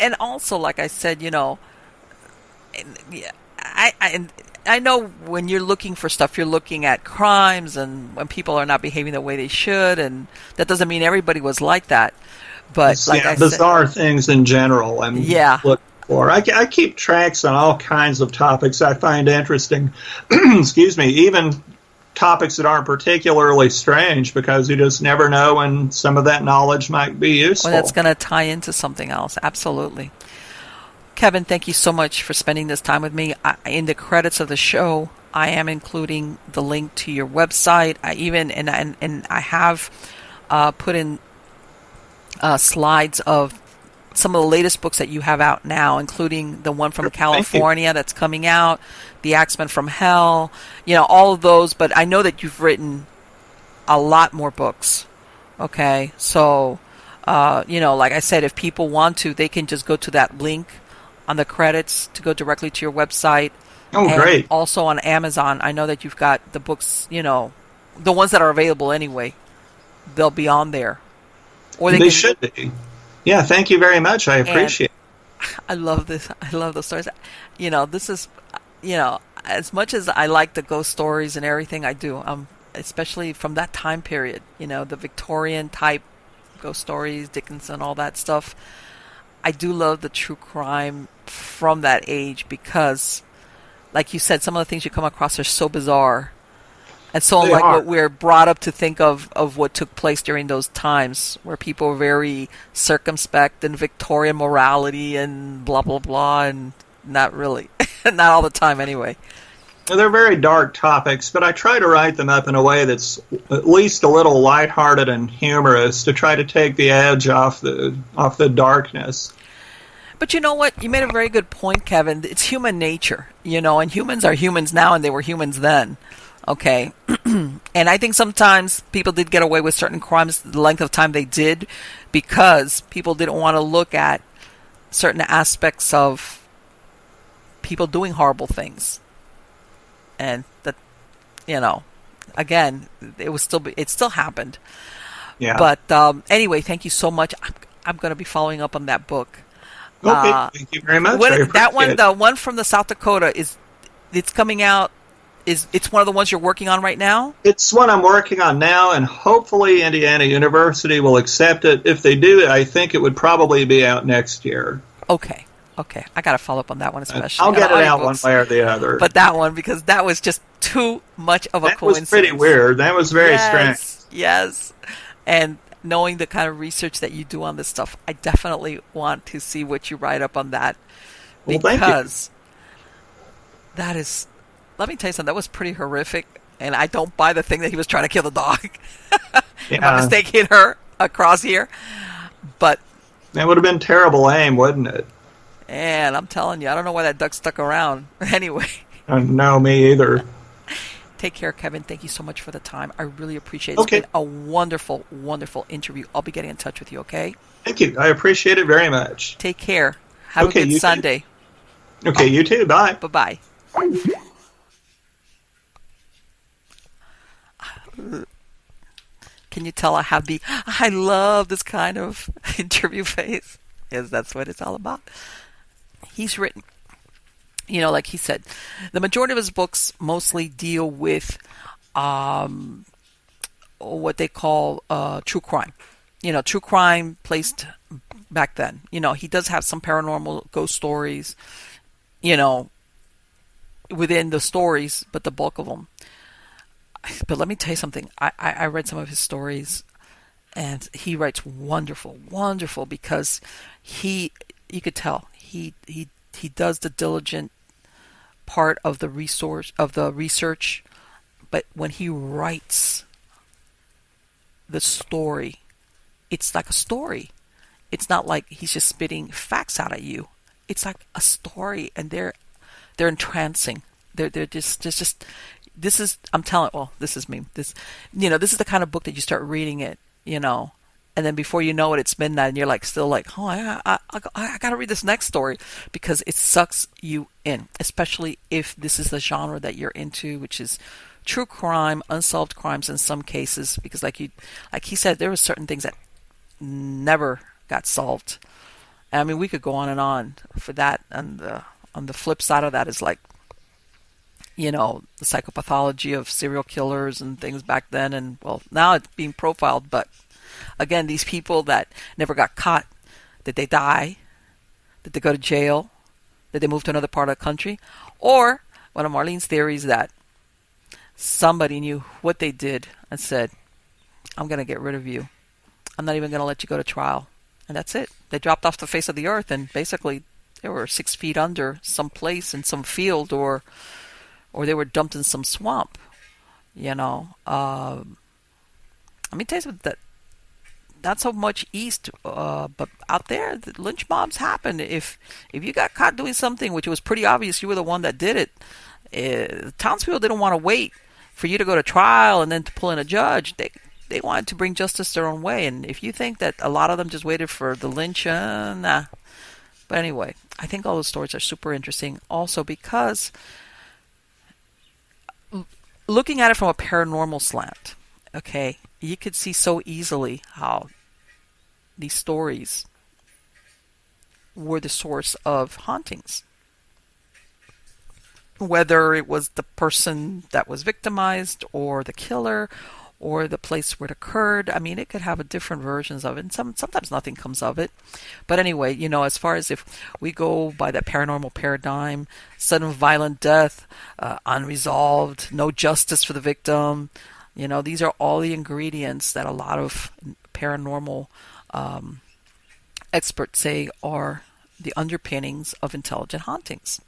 S1: and also, like I said, I know when you're looking for stuff, you're looking at crimes and when people are not behaving the way they should, and that doesn't mean everybody was like that. But
S2: bizarre things in general. Looking for. I keep tracks on all kinds of topics I find interesting. Excuse me, even topics that aren't particularly strange, because you just never know when some of that knowledge might be useful.
S1: Well, that's going to tie into something else. Absolutely. Keven, thank you so much for spending this time with me. In the credits of the show, I am including the link to your website. I have put in slides of some of the latest books that you have out now, including the one from California that's coming out, the Axman from Hell, all of those. But I know that you've written a lot more books. Okay, so like I said, if people want to, they can just go to that link on the credits to go directly to your website.
S2: Oh,
S1: and
S2: great!
S1: Also on Amazon, I know that you've got the books. The ones that are available anyway, they'll be on there. Or
S2: they should be. Yeah, thank you very much. I appreciate it.
S1: I love this. I love those stories. This is, as much as I like the ghost stories and everything, I do. Especially from that time period, the Victorian type ghost stories, Dickinson, all that stuff. I do love the true crime from that age because, like you said, some of the things you come across are so bizarre. And so unlike what we're brought up to think of what took place during those times where people were very circumspect and Victorian morality and blah, blah, blah, and not really. Not all the time anyway.
S2: They're very dark topics, but I try to write them up in a way that's at least a little lighthearted and humorous to try to take the edge off the darkness.
S1: But you know what? You made a very good point, Keven. It's human nature, and humans are humans now and they were humans then. Okay. And I think sometimes people did get away with certain crimes the length of time they did because people didn't want to look at certain aspects of people doing horrible things. And that, again, it still happened.
S2: Yeah.
S1: But anyway, thank you so much. I'm going to be following up on that book.
S2: Okay, thank you very much.
S1: That one, the one from the South Dakota, it's coming out. It's one of the ones you're working on right now?
S2: It's one I'm working on now, and hopefully Indiana University will accept it. If they do, I think it would probably be out next year.
S1: Okay. I got to follow up on that one especially.
S2: I'll get it out one way or the other.
S1: But that one, because that was just too much of a coincidence.
S2: That was pretty weird. That was very strange.
S1: Yes. And knowing the kind of research that you do on this stuff, I definitely want to see what you write up on that.
S2: Well, thank you.
S1: That is... Let me tell you something. That was pretty horrific, and I don't buy the thing that he was trying to kill the dog. If my mistake hit her across here, but
S2: that would have been terrible aim, wouldn't it?
S1: And I'm telling you, I don't know why that duck stuck around. Anyway,
S2: no, me either.
S1: Take care, Keven. Thank you so much for the time. I really appreciate it. It's been a wonderful, wonderful interview. I'll be getting in touch with you. Okay?
S2: Thank you. I appreciate it very much.
S1: Take care. Have a good Sunday.
S2: Okay, you too. Bye.
S1: Bye-bye. Can you tell I love this kind of interview face? Because that's what it's all about. He's written, like he said, the majority of his books mostly deal with what they call true crime. True crime placed back then. He does have some paranormal ghost stories, within the stories, but the bulk of them. But let me tell you something. I read some of his stories, and he writes wonderful because you could tell he he does the diligent part of the research, but when he writes the story, it's like a story. It's not like he's just spitting facts out at you. It's like a story, and they're entrancing. They're just this is, I'm telling, well, this is me. This is the kind of book that you start reading it, and then before you know it, it's midnight, and you're like still like, oh, I got to read this next story, because it sucks you in, especially if this is the genre that you're into, which is true crime, unsolved crimes in some cases, because like he said, there were certain things that never got solved. I mean, we could go on and on for that, and on the flip side of that is like, the psychopathology of serial killers and things back then, and well, now it's being profiled, but again, these people that never got caught, did they die? Did they go to jail? Did they move to another part of the country? Or one of Marlene's theories that somebody knew what they did and said, I'm going to get rid of you. I'm not even going to let you go to trial. And that's it. They dropped off the face of the earth, and basically they were 6 feet under some place in some field, or they were dumped in some swamp. Let me tell you something, that not so much east, but out there, the lynch mobs happen. If you got caught doing something which was pretty obvious you were the one that did it, townspeople didn't want to wait for you to go to trial and then to pull in a judge. They wanted to bring justice their own way. And if you think that a lot of them just waited for the lynch, nah. But anyway, I think all those stories are super interesting. Also because looking at it from a paranormal slant, okay, you could see so easily how these stories were the source of hauntings. Whether it was the person that was victimized, or the killer, or the place where it occurred. I mean, it could have different versions of it, and sometimes nothing comes of it. But anyway, as far as if we go by that paranormal paradigm, sudden violent death, unresolved, no justice for the victim, these are all the ingredients that a lot of paranormal experts say are the underpinnings of intelligent hauntings.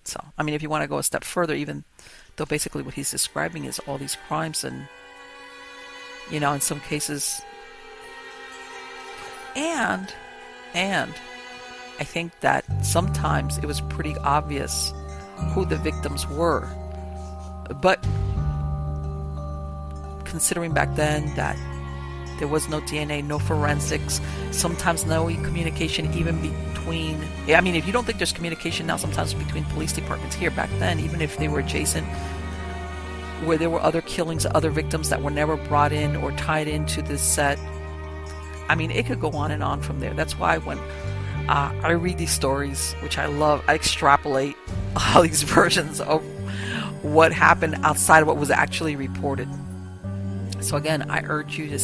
S1: So, I mean, if you want to go a step further, even though basically what he's describing is all these crimes, and in some cases, and I think that sometimes it was pretty obvious who the victims were. But considering back then that there was no DNA, no forensics, sometimes no communication even between, I mean, if you don't think there's communication now sometimes between police departments here, back then, even if they were adjacent, where there were other killings, other victims that were never brought in or tied into this set. I mean, it could go on and on from there. That's why when I read these stories, which I love, I extrapolate all these versions of what happened outside of what was actually reported. So again, I urge you to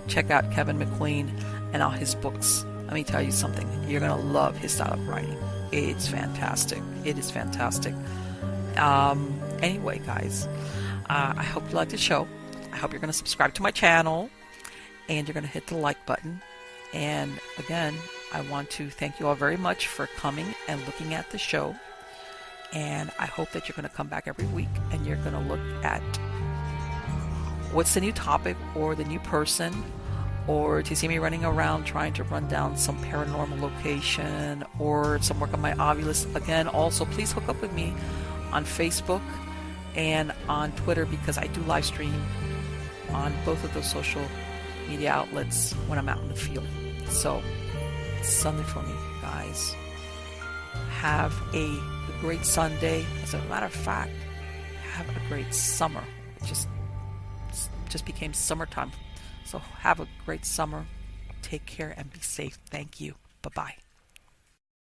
S1: check out Keven McQueen and all his books. Let me tell you something. You're going to love his style of writing. It's fantastic. It is fantastic. Anyway, guys, I hope you liked the show. I hope you're going to subscribe to my channel, and you're going to hit the like button. And again, I want to thank you all very much for coming and looking at the show. And I hope that you're going to come back every week, and you're going to look at what's the new topic, or the new person, or to see me running around trying to run down some paranormal location, or some work on my Ovilus. Again, also, please hook up with me on Facebook and on Twitter, because I do live stream on both of those social media outlets when I'm out in the field. So, it's Sunday for me, guys. Have a great Sunday. As a matter of fact, have a great summer. It just became summertime. So have a great summer. Take care and be safe. Thank you. Bye-bye.